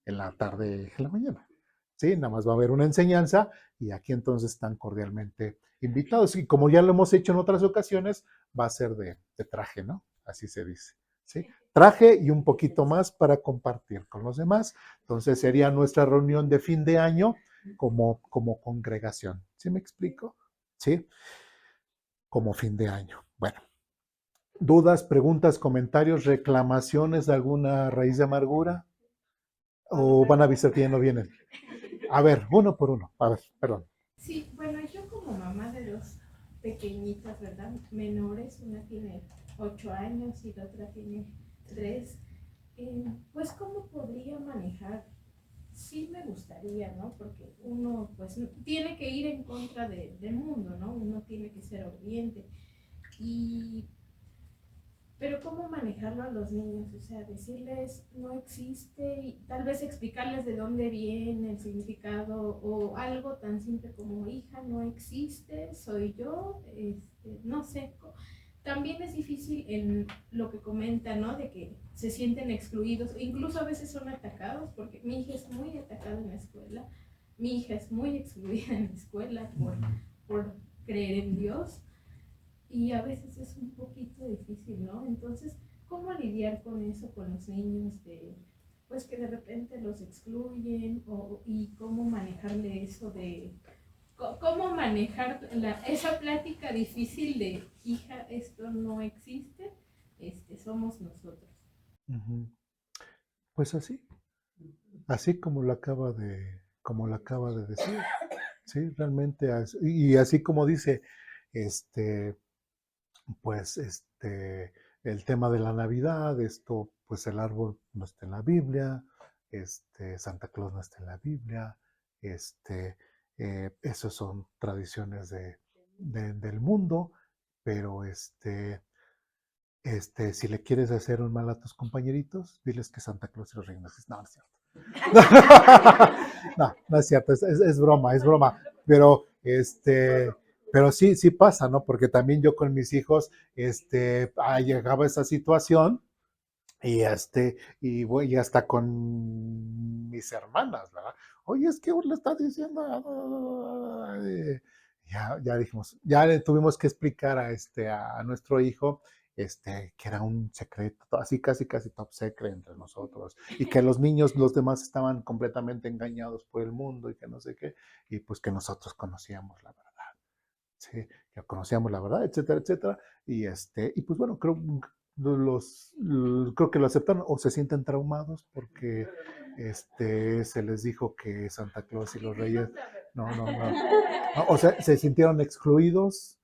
en la tarde, en la mañana. Sí, nada más va a haber una enseñanza y aquí entonces están cordialmente invitados. Y como ya lo hemos hecho en otras ocasiones, va a ser de traje, ¿no? Así se dice. ¿Sí? Traje y un poquito más para compartir con los demás. Entonces sería nuestra reunión de fin de año como congregación. ¿Sí me explico? ¿Sí? Como fin de año. Bueno, dudas, preguntas, comentarios, reclamaciones de alguna raíz de amargura o van a avisar que ya no vienen. A ver, uno por uno. A ver, perdón. Sí, bueno, yo como mamá de dos pequeñitas, ¿verdad? Menores, una tiene 8 años y la otra tiene 3. Pues, ¿cómo podría manejar? Sí me gustaría, ¿no? Porque uno, pues, tiene que ir en contra del mundo, ¿no? Uno tiene que ser obediente. Y pero ¿cómo manejarlo a los niños? O sea, decirles no existe y tal vez explicarles de dónde viene el significado o algo tan simple como hija no existe, soy yo, no sé. También es difícil en lo que comentan, ¿no? De que se sienten excluidos, incluso a veces son atacados, porque mi hija es muy atacada en la escuela, mi hija es muy excluida en la escuela por creer en Dios y a veces es un poquito difícil, ¿no? Entonces, ¿cómo lidiar con eso con los niños de, pues que de repente los excluyen y cómo manejarle eso de, cómo manejar esa plática difícil de, hija, esto no existe, somos nosotros? Pues así como lo acaba como lo acaba de decir. Sí, realmente, y así como dice, este, pues, el tema de la Navidad, esto, pues el árbol no está en la Biblia, Santa Claus no está en la Biblia, este, esos son tradiciones del mundo, pero si le quieres hacer un mal a tus compañeritos, diles que Santa Claus y los Reyes Magos. No, no es cierto. No, no es cierto, es broma, es broma. Pero, pero sí, sí pasa, ¿no? Porque también yo con mis hijos, llegaba esa situación y hasta con mis hermanas, ¿verdad? Oye, es que le estás diciendo. Ya dijimos, ya le tuvimos que explicar a nuestro hijo que era un secreto, así casi casi top secret entre nosotros, y que los niños, los demás estaban completamente engañados por el mundo y que no sé qué, y pues que nosotros conocíamos la verdad. Sí, que conocíamos la verdad, etcétera, etcétera. Y pues bueno, creo que lo aceptaron o se sienten traumados porque se les dijo que Santa Claus y los Reyes, no, o sea, se sintieron excluidos.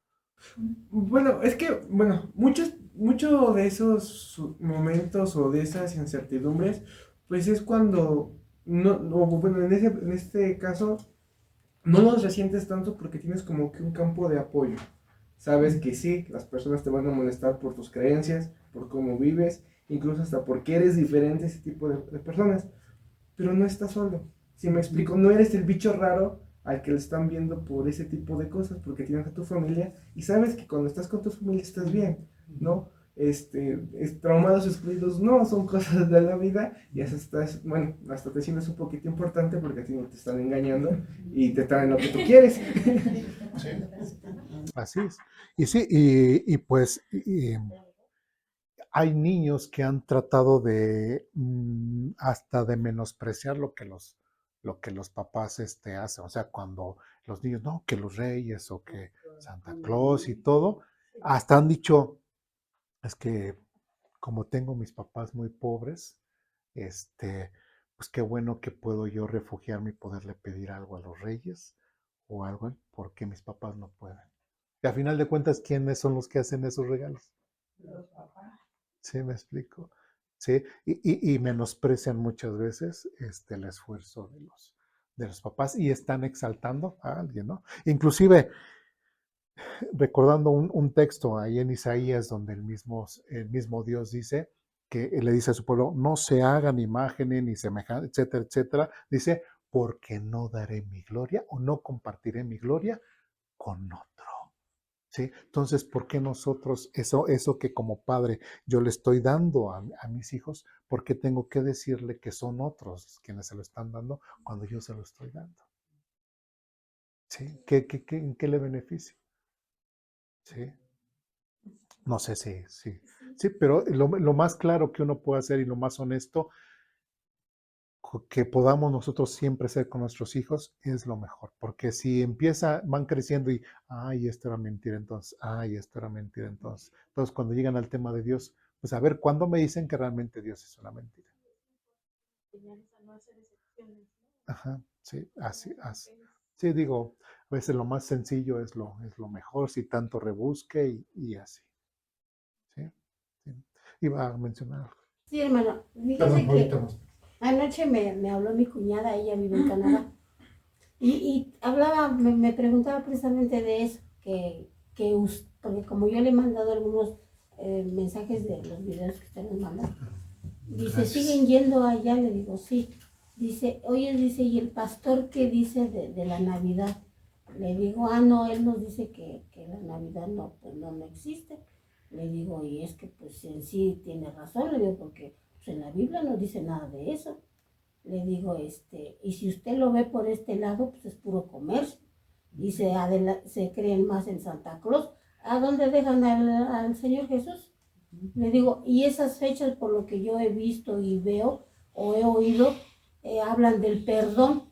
Bueno, es que, bueno, mucho de esos momentos o de esas incertidumbres, pues es cuando, bueno, en este caso, no los resientes tanto porque tienes como que un campo de apoyo. Sabes que sí, las personas te van a molestar por tus creencias, por cómo vives, incluso hasta porque eres diferente a ese tipo de personas, pero no estás solo. Si me explico, no eres el bicho raro al que le están viendo por ese tipo de cosas, porque tienes a tu familia y sabes que cuando estás con tu familia estás bien, ¿no? Traumados, excluidos, no, son cosas de la vida y hasta te sientes un poquito importante porque a ti no te están engañando y te traen lo que tú quieres. Sí, así es. Y sí, pues hay niños que han tratado de hasta de menospreciar lo que los papás hacen. O sea, cuando los niños, no, que los reyes o que Santa Claus y todo, hasta han dicho, es que como tengo mis papás muy pobres, pues qué bueno que puedo yo refugiarme y poderle pedir algo a los reyes o algo, porque mis papás no pueden. Y a final de cuentas, ¿quiénes son los que hacen esos regalos? Sí, me explico. Sí, y menosprecian muchas veces el esfuerzo de los papás y están exaltando a alguien, ¿no? Inclusive, recordando un texto ahí en Isaías donde el mismo Dios dice que le dice a su pueblo, no se hagan imágenes ni semejantes, etcétera, etcétera. Dice, porque no daré mi gloria o no compartiré mi gloria con otro. ¿Sí? Entonces, ¿por qué nosotros, eso que como padre yo le estoy dando a mis hijos, por qué tengo que decirle que son otros quienes se lo están dando cuando yo se lo estoy dando? ¿Sí? ¿En qué le beneficia? ¿Sí? No sé sí, pero lo más claro que uno puede hacer y lo más honesto que podamos nosotros siempre ser con nuestros hijos es lo mejor, porque si van creciendo y, ay, esto era mentira entonces, ay, esto era mentira entonces cuando llegan al tema de Dios, pues a ver, ¿cuándo me dicen que realmente Dios es una mentira? Ajá, sí, así. Sí, digo, a veces lo más sencillo es lo mejor, si tanto rebusque y así, ¿sí? Sí. Iba a mencionar algo. Sí, hermano, fíjese Perdón, que ahorita más. anoche me habló mi cuñada, ella vive en Canadá, y hablaba, me preguntaba precisamente de eso, porque como yo le he mandado algunos mensajes de los videos que usted nos manda, dice, Gracias. ¿siguen yendo allá? Le digo, sí. Dice, oye, dice, ¿y el pastor qué dice de la Navidad? Le digo, no, él nos dice que la Navidad no, pues no existe. Le digo, y es que pues en sí tiene razón, le digo, porque pues, en la Biblia no dice nada de eso. Le digo, y si usted lo ve por este lado, pues es puro comercio. Y se creen más en Santa Claus. ¿A dónde dejan al Señor Jesús? Le digo, y esas fechas, por lo que yo he visto y veo o he oído, hablan del perdón.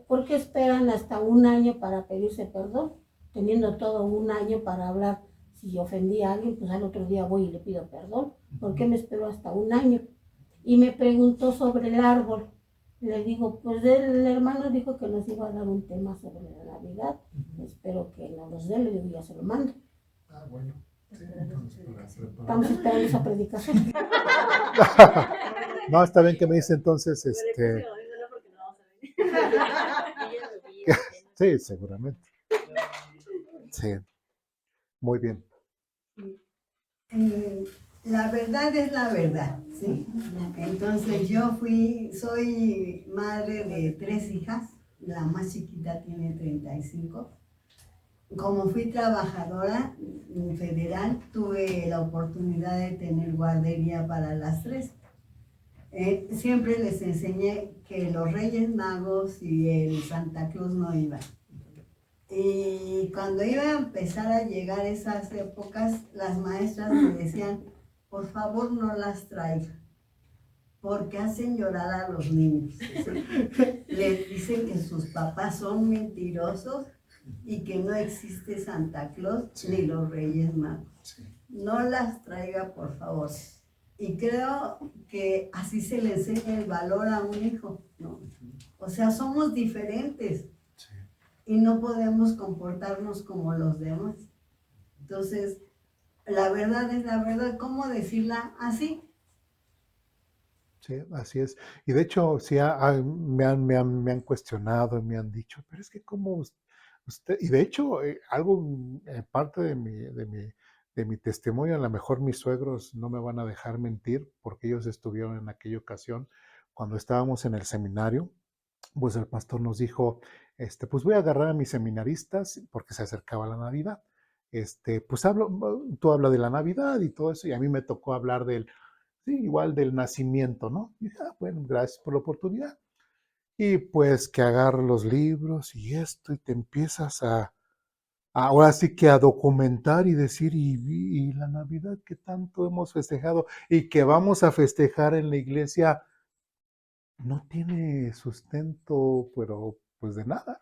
¿Por qué esperan hasta un año para pedirse perdón? Teniendo todo un año para hablar. Si ofendí a alguien, pues al otro día voy y le pido perdón. ¿Por qué me espero hasta un año? Y me preguntó sobre el árbol. Le digo, pues el hermano dijo que nos iba a dar un tema sobre la Navidad. Espero que nos los dé, le digo, ya se lo mando. Ah, bueno. Sí, entonces, para preparar. Estamos esperando esa predicación. No, está bien que me dice entonces, sí, seguramente. Sí, muy bien. La verdad es la verdad, ¿sí? Entonces soy madre de 3 hijas, la más chiquita tiene 35. Como fui trabajadora federal, tuve la oportunidad de tener guardería para las 3. Siempre les enseñé que los Reyes Magos y el Santa Claus no iban. Y cuando iba a empezar a llegar esas épocas, las maestras me decían, por favor no las traiga, porque hacen llorar a los niños. Les dicen que sus papás son mentirosos y que no existe Santa Claus ni los Reyes Magos. No las traiga, por favor. Y creo que así se le enseña el valor a un hijo, ¿no? O sea, somos diferentes y no podemos comportarnos como los demás. Entonces, la verdad es la verdad. ¿Cómo decirla así? Sí, así es. Y de hecho, sí, me han cuestionado y me han dicho, pero es que como usted, y de hecho, parte de mi testimonio, a lo mejor mis suegros no me van a dejar mentir, porque ellos estuvieron en aquella ocasión, cuando estábamos en el seminario, pues el pastor nos dijo, pues voy a agarrar a mis seminaristas, porque se acercaba la Navidad. Pues tú habla de la Navidad y todo eso, y a mí me tocó hablar sí, igual del nacimiento, ¿no? Y dije, bueno, gracias por la oportunidad. Y pues que agarro los libros y esto, y te empiezas ahora sí que a documentar y decir, y la Navidad que tanto hemos festejado y que vamos a festejar en la iglesia, no tiene sustento, pero pues de nada.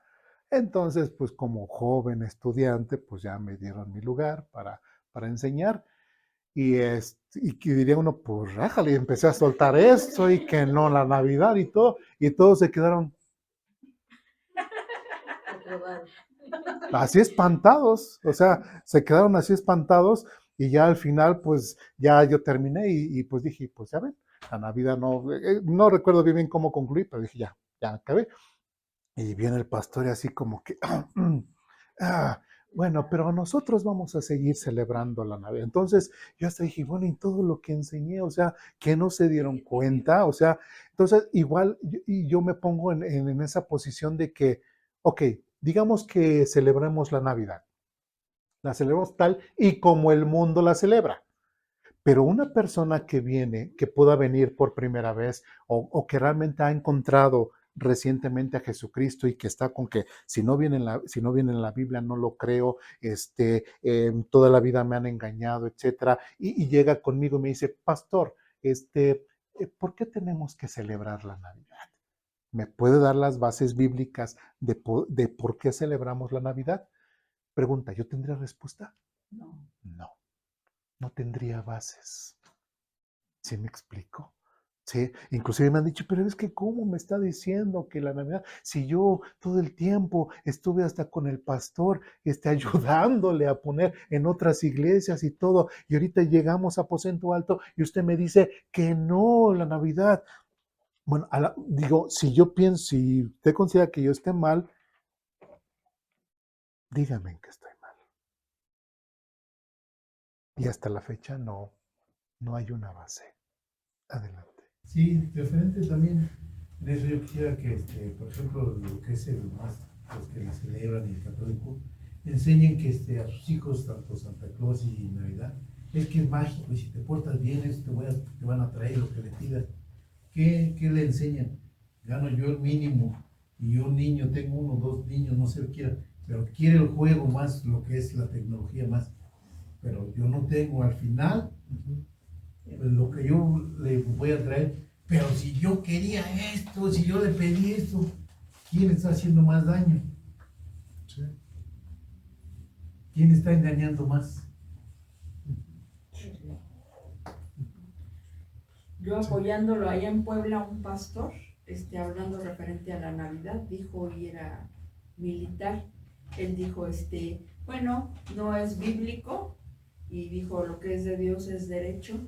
Entonces, pues como joven estudiante, pues ya me dieron mi lugar para enseñar. Y que diría uno, pues rájale, y empecé a soltar esto y que no, la Navidad y todos se quedaron así espantados, o sea, se quedaron así espantados y ya al final, pues ya yo terminé y pues dije, pues ya ven, la Navidad no recuerdo bien cómo concluí, pero dije, ya acabé. Y viene el pastor y así como que, ah, bueno, pero nosotros vamos a seguir celebrando la Navidad. Entonces yo hasta dije, bueno, y todo lo que enseñé, o sea, que no se dieron cuenta, o sea, entonces igual y yo me pongo en esa posición de que, ok, digamos que celebremos la Navidad, la celebramos tal y como el mundo la celebra. Pero una persona que viene, que pueda venir por primera vez o que realmente ha encontrado recientemente a Jesucristo y que está con que si no viene en la Biblia no lo creo, toda la vida me han engañado, etcétera, y llega conmigo y me dice, pastor, ¿por qué tenemos que celebrar la Navidad? ¿Me puede dar las bases bíblicas de por qué celebramos la Navidad? Pregunta, ¿yo tendría respuesta? No. No, no tendría bases. ¿Sí me explico? Sí, inclusive me han dicho, pero es que ¿cómo me está diciendo que la Navidad? Si yo todo el tiempo estuve hasta con el pastor, ayudándole a poner en otras iglesias y todo, y ahorita llegamos a Aposento Alto y usted me dice que no, la Navidad. Bueno, digo, si usted considera que yo esté mal, dígame en qué estoy mal. Y hasta la fecha no hay una base. Adelante. Sí, referente también de eso yo quisiera que, por ejemplo, lo que es los que la celebran y el católico, enseñen que a sus hijos, tanto Santa Claus y Navidad, es que es mágico y si te portas bien, te van a traer lo que le pidas. ¿Qué le enseñan? Gano yo el mínimo y yo un niño, tengo 1 o 2 niños, no sé lo que quiera, pero quiere el juego más, lo que es la tecnología más, pero yo no tengo al final. Pues lo que yo le voy a traer, pero si yo quería esto, si yo le pedí esto, ¿quién está haciendo más daño? Sí. ¿Quién está engañando más? Yo apoyándolo allá en Puebla, un pastor, hablando referente a la Navidad, dijo, y era militar, él dijo, bueno, no es bíblico, y dijo, lo que es de Dios es derecho,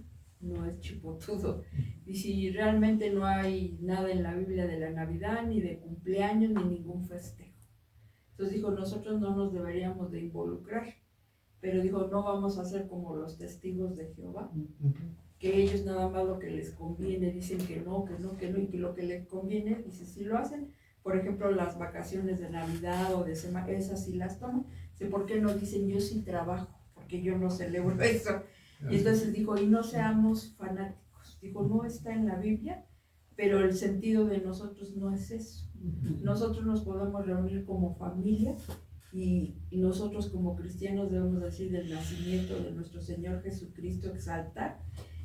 no es chipotudo. Y si realmente no hay nada en la Biblia de la Navidad, ni de cumpleaños, ni ningún festejo. Entonces dijo, nosotros no nos deberíamos de involucrar, pero dijo, no vamos a ser como los testigos de Jehová, que ellos nada más lo que les conviene dicen que no, y que lo que les conviene, dice, si lo hacen, por ejemplo, las vacaciones de Navidad o de semana, esas sí las toman, dice, ¿por qué no dicen yo sí trabajo? Porque yo no celebro eso. Y entonces dijo, y no seamos fanáticos, dijo, no está en la Biblia, pero el sentido de nosotros no es eso. Nosotros nos podemos reunir como familia y nosotros como cristianos debemos decir del nacimiento de nuestro Señor Jesucristo, exaltar.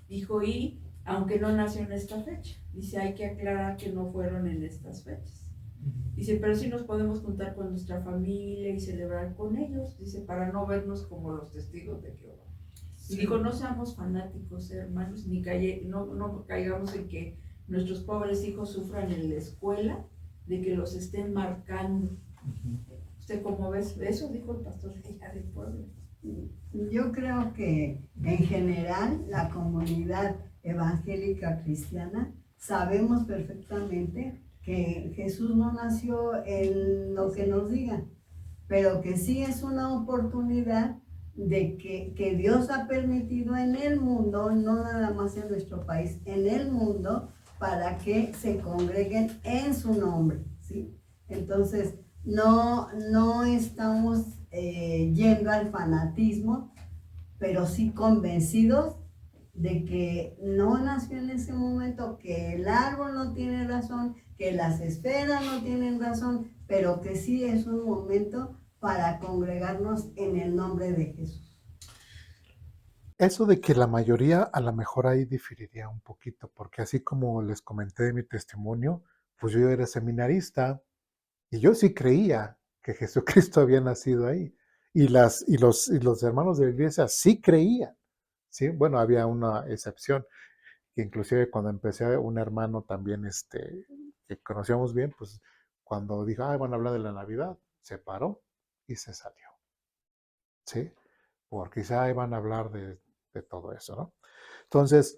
Dijo, y aunque no nació en esta fecha, dice, hay que aclarar que no fueron en estas fechas. Dice, pero sí nos podemos juntar con nuestra familia y celebrar con ellos, dice, para no vernos como los testigos de Jehová. Y dijo, no seamos fanáticos, hermanos, ni no caigamos en que nuestros pobres hijos sufran en la escuela, de que los estén marcando. ¿Usted cómo ves? Eso dijo el pastor de allá del pueblo. Yo creo que en general la comunidad evangélica cristiana sabemos perfectamente que Jesús no nació en lo que nos digan, pero que sí es una oportunidad de que Dios ha permitido en el mundo, no nada más en nuestro país, en el mundo, para que se congreguen en su nombre, ¿sí? Entonces, no estamos yendo al fanatismo, pero sí convencidos de que no nació en ese momento, que el árbol no tiene razón, que las esferas no tienen razón, pero que sí es un momento para congregarnos en el nombre de Jesús. Eso de que la mayoría a lo mejor ahí diferiría un poquito, porque así como les comenté de mi testimonio, pues yo era seminarista y yo sí creía que Jesucristo había nacido ahí. Y los hermanos de la iglesia sí creían, ¿sí? Bueno, había una excepción, que inclusive cuando empecé, un hermano también que conocíamos bien, pues cuando dijo, van a hablar de la Navidad, se paró y se salió, ¿sí? Porque quizá van a hablar de todo eso, ¿no? Entonces,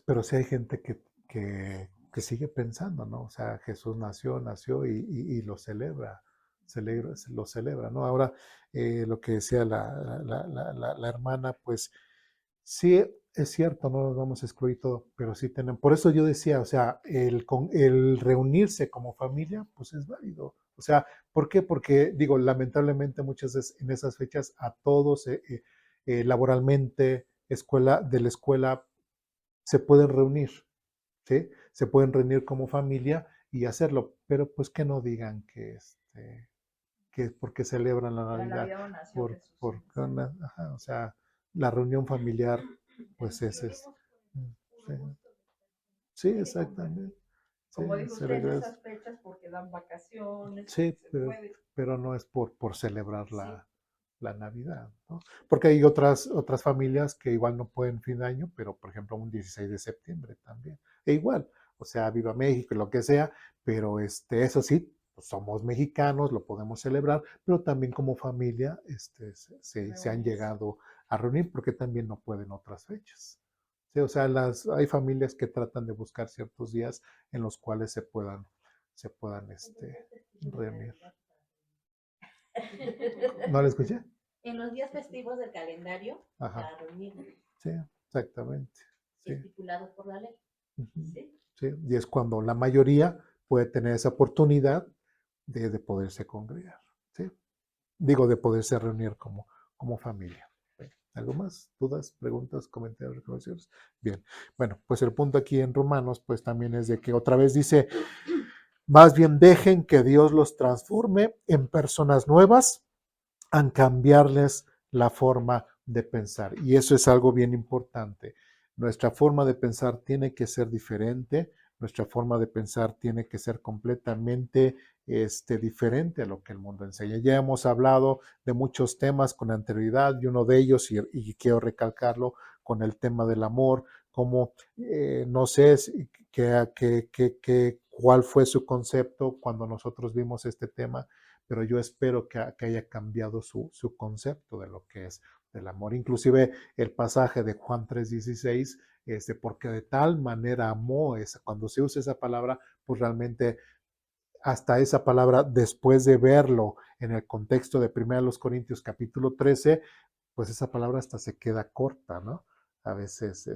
pero sí hay gente que sigue pensando, ¿no? O sea, Jesús nació y lo lo celebra, ¿no? Ahora, lo que decía la hermana, pues sí, es cierto, no nos vamos a excluir todo, pero sí tenemos, por eso yo decía, o sea, el reunirse como familia, pues es válido. O sea, ¿por qué? Porque, digo, lamentablemente muchas veces en esas fechas a todos, laboralmente, de la escuela, se pueden reunir, ¿sí? Se pueden reunir como familia y hacerlo, pero pues que no digan que es porque celebran la La Navidad, Navidad nació Jesús. o sea, la reunión familiar, pues sí, sí, exactamente. Como Sí, dijo se usted, en regresa. esas fechas porque dan vacaciones, Sí, se puede. pero no es por celebrar Sí. la Navidad, ¿no? Porque hay otras familias que igual no pueden fin de año, pero por ejemplo un 16 de septiembre también. E igual, o sea, viva México y lo que sea, pero eso sí, pues somos mexicanos, lo podemos celebrar, pero también como familia se han llegado a reunir porque también no pueden otras fechas. Sí, o sea, hay familias que tratan de buscar ciertos días en los cuales se puedan reunir. ¿No lo escuché? En los días festivos del calendario, Ajá. para reunirnos, Sí, exactamente. Sí. estipulados por la ley. Ujú. ¿Sí? Sí, y es cuando la mayoría puede tener esa oportunidad de poderse congregar, ¿sí? Digo, de poderse reunir como familia. Bueno, ¿algo más? ¿Dudas, preguntas, comentarios, recomendaciones? Bien, bueno, pues el punto aquí en Romanos, pues también es de que otra vez dice, más bien dejen que Dios los transforme en personas nuevas, a cambiarles la forma de pensar. Y eso es algo bien importante. Nuestra forma de pensar tiene que ser diferente, nuestra forma de pensar tiene que ser completamente diferente a lo que el mundo enseña. Ya hemos hablado de muchos temas con anterioridad y uno de ellos, y quiero recalcarlo, con el tema del amor, cómo, no sé cuál fue su concepto cuando nosotros vimos este tema, pero yo espero que haya cambiado su concepto de lo que es del amor. Inclusive el pasaje de Juan 3:16, porque de tal manera amó, cuando se usa esa palabra, pues realmente hasta esa palabra, después de verlo en el contexto de 1 Corintios capítulo 13, pues esa palabra hasta se queda corta, ¿no? A veces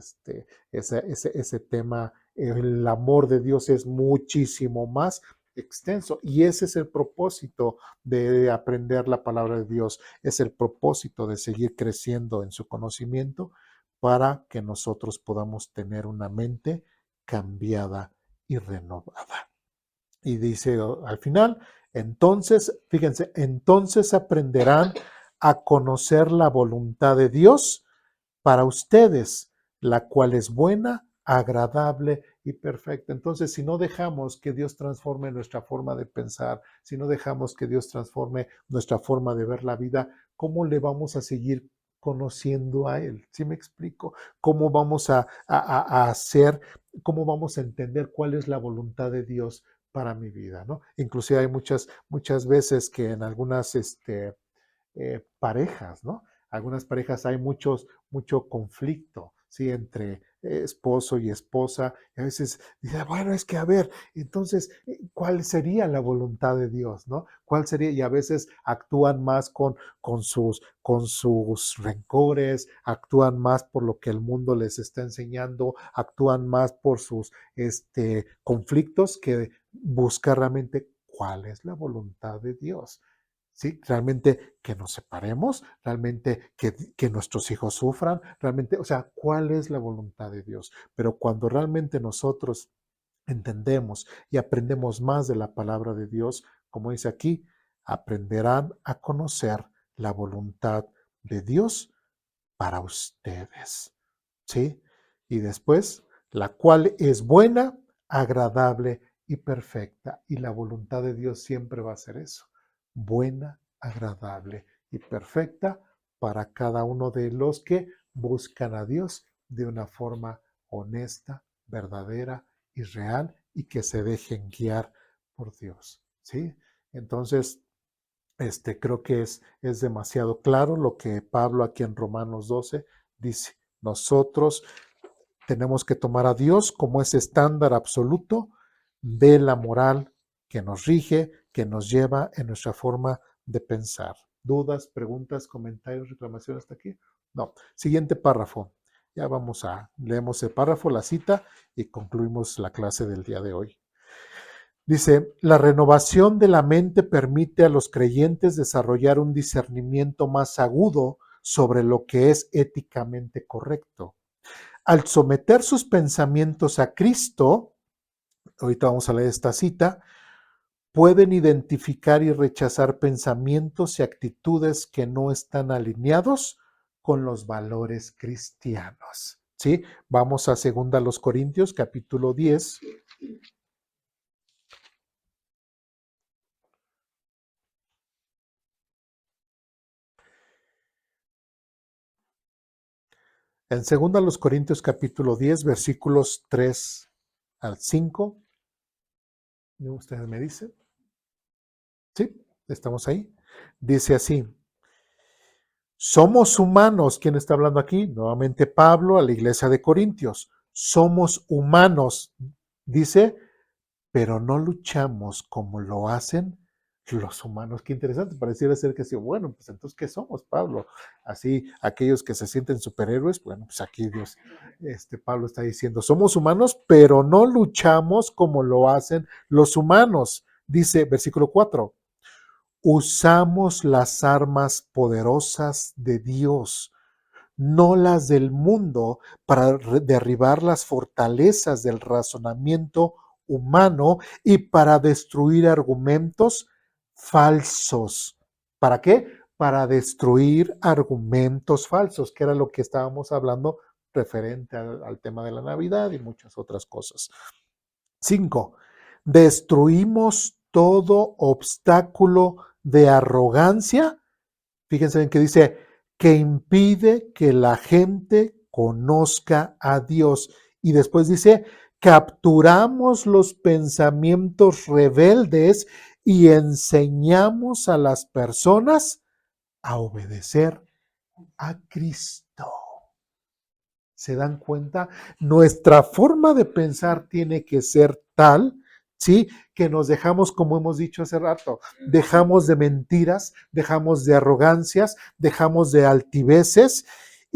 ese tema, el amor de Dios es muchísimo más extenso y ese es el propósito de aprender la palabra de Dios, es el propósito de seguir creciendo en su conocimiento para que nosotros podamos tener una mente cambiada y renovada. Y dice al final, entonces, fíjense, entonces aprenderán a conocer la voluntad de Dios para ustedes, la cual es buena, agradable y perfecta. Entonces, si no dejamos que Dios transforme nuestra forma de pensar, si no dejamos que Dios transforme nuestra forma de ver la vida, ¿cómo le vamos a seguir conociendo a Él? ¿Sí me explico? ¿Cómo vamos a hacer, cómo vamos a entender cuál es la voluntad de Dios para mi vida, ¿no? Inclusive hay muchas veces que en algunas parejas, ¿no? Algunas parejas hay mucho conflicto, ¿sí? Entre esposo y esposa. Y a veces dice, bueno, es que a ver, entonces, ¿cuál sería la voluntad de Dios, no? ¿Cuál sería? Y a veces actúan más con sus rencores, actúan más por lo que el mundo les está enseñando, actúan más por sus conflictos que buscar realmente cuál es la voluntad de Dios. ¿Sí? Realmente que nos separemos, realmente que nuestros hijos sufran, realmente, o sea, ¿cuál es la voluntad de Dios? Pero cuando realmente nosotros entendemos y aprendemos más de la palabra de Dios, como dice aquí, aprenderán a conocer la voluntad de Dios para ustedes, ¿sí? Y después, la cual es buena, agradable y perfecta. Y la voluntad de Dios siempre va a ser eso, buena, agradable y perfecta para cada uno de los que buscan a Dios de una forma honesta, verdadera y real y que se dejen guiar por Dios, ¿sí? Entonces, creo que es demasiado claro lo que Pablo aquí en Romanos 12 dice. Nosotros tenemos que tomar a Dios como ese estándar absoluto de la moral que nos rige, que nos lleva en nuestra forma de pensar. ¿Dudas, preguntas, comentarios, reclamaciones hasta aquí? No. Siguiente párrafo. Ya leemos el párrafo, la cita y concluimos la clase del día de hoy. Dice, la renovación de la mente permite a los creyentes desarrollar un discernimiento más agudo sobre lo que es éticamente correcto. Al someter sus pensamientos a Cristo, ahorita vamos a leer esta cita, pueden identificar y rechazar pensamientos y actitudes que no están alineados con los valores cristianos. ¿Sí? Vamos a 2 Corintios, capítulo 10. En 2 Corintios capítulo 10, versículos 3 al 5. ¿Ustedes me dicen? Sí, estamos ahí. Dice así, somos humanos. ¿Quién está hablando aquí? Nuevamente Pablo a la iglesia de Corintios. Somos humanos, dice, pero no luchamos como lo hacen los humanos. Qué interesante, pareciera ser que sí. Bueno, pues entonces, ¿qué somos, Pablo? Así, aquellos que se sienten superhéroes, bueno, pues aquí Dios, Pablo está diciendo, somos humanos, pero no luchamos como lo hacen los humanos. Dice, versículo 4, usamos las armas poderosas de Dios, no las del mundo, para derribar las fortalezas del razonamiento humano y para destruir argumentos falsos. ¿Para qué? Para destruir argumentos falsos, que era lo que estábamos hablando referente al tema de la Navidad y muchas otras cosas. 5. Destruimos todo obstáculo de arrogancia. Fíjense en que dice que impide que la gente conozca a Dios. Y después dice, capturamos los pensamientos rebeldes y enseñamos a las personas a obedecer a Cristo. ¿Se dan cuenta? Nuestra forma de pensar tiene que ser tal, ¿sí? Que nos dejamos, como hemos dicho hace rato, dejamos de mentiras, dejamos de arrogancias, dejamos de altiveces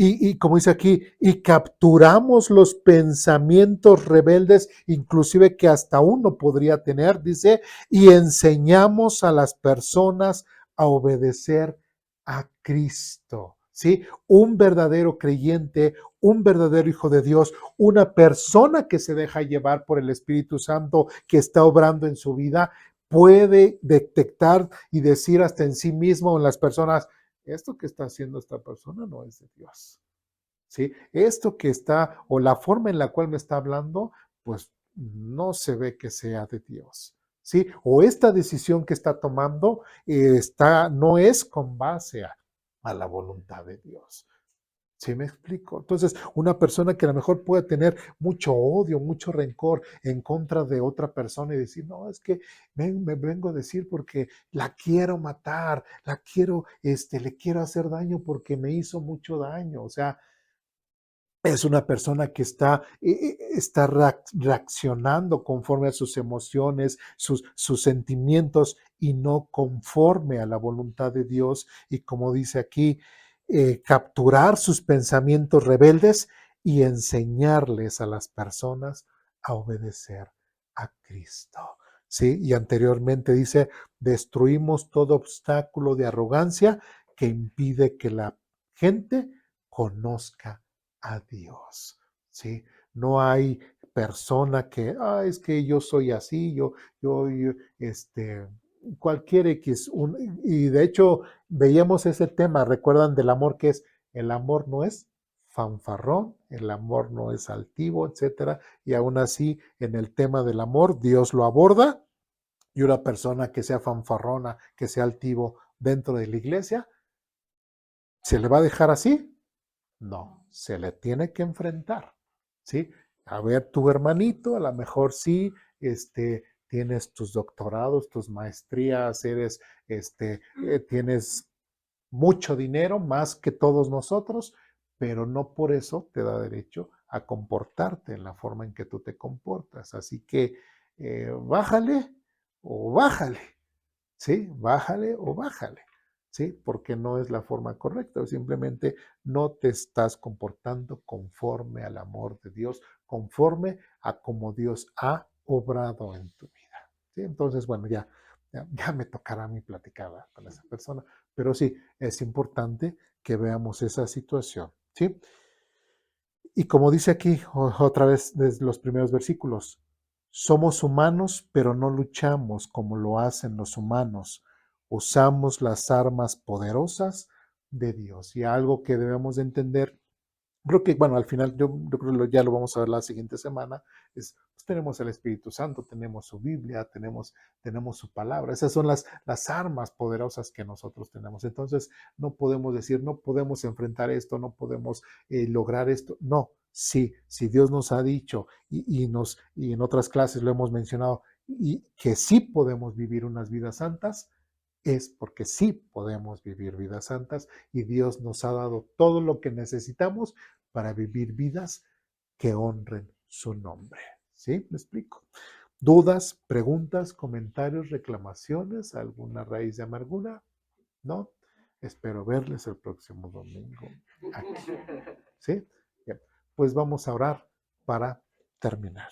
y como dice aquí, y capturamos los pensamientos rebeldes, inclusive que hasta uno podría tener, dice, y enseñamos a las personas a obedecer a Cristo, ¿sí? Un verdadero creyente, un verdadero hijo de Dios, una persona que se deja llevar por el Espíritu Santo que está obrando en su vida, puede detectar y decir hasta en sí mismo en las personas, esto que está haciendo esta persona no es de Dios, ¿sí? Esto que está, o la forma en la cual me está hablando, pues no se ve que sea de Dios, ¿sí? O esta decisión que está tomando no es con base a la voluntad de Dios. ¿Sí me explico? Entonces, una persona que a lo mejor puede tener mucho odio, mucho rencor en contra de otra persona y decir, no, es que me vengo a decir porque la quiero matar, le quiero hacer daño porque me hizo mucho daño. O sea, es una persona que está reaccionando conforme a sus emociones, sus sentimientos y no conforme a la voluntad de Dios. Y como dice aquí, capturar sus pensamientos rebeldes y enseñarles a las personas a obedecer a Cristo. ¿Sí? Y anteriormente dice, destruimos todo obstáculo de arrogancia que impide que la gente conozca a Dios, ¿sí? No hay persona que, es que yo soy así, yo, cualquier X, y de hecho veíamos ese tema, recuerdan del amor que es, el amor no es fanfarrón, el amor no es altivo, etcétera, y aún así en el tema del amor Dios lo aborda, y una persona que sea fanfarrona, que sea altivo dentro de la iglesia, ¿se le va a dejar así? No, se le tiene que enfrentar, ¿sí? A ver, tu hermanito, a lo mejor sí, tienes tus doctorados, tus maestrías, tienes mucho dinero, más que todos nosotros, pero no por eso te da derecho a comportarte en la forma en que tú te comportas. Así que bájale o bájale, ¿sí? Bájale o bájale, ¿sí? Porque no es la forma correcta, simplemente no te estás comportando conforme al amor de Dios, conforme a como Dios ha obrado en tu vida, ¿sí? Entonces, bueno, ya me tocará a mí platicar con esa persona, pero sí, es importante que veamos esa situación, ¿sí? Y como dice aquí otra vez desde los primeros versículos, somos humanos, pero no luchamos como lo hacen los humanos. Usamos las armas poderosas de Dios. Y algo que debemos de entender, creo que, bueno, al final yo creo que ya lo vamos a ver la siguiente semana, es, pues tenemos el Espíritu Santo, tenemos su Biblia, tenemos su palabra. Esas son las armas poderosas que nosotros tenemos. Entonces, no podemos decir, no podemos enfrentar esto, no podemos lograr esto. No, sí, si Dios nos ha dicho y en otras clases lo hemos mencionado, y que sí podemos vivir unas vidas santas, es porque sí podemos vivir vidas santas y Dios nos ha dado todo lo que necesitamos para vivir vidas que honren su nombre. ¿Sí? ¿Me explico? ¿Dudas, preguntas, comentarios, reclamaciones? ¿Alguna raíz de amargura? ¿No? Espero verles el próximo domingo aquí. ¿Sí? Bien. Pues vamos a orar para terminar.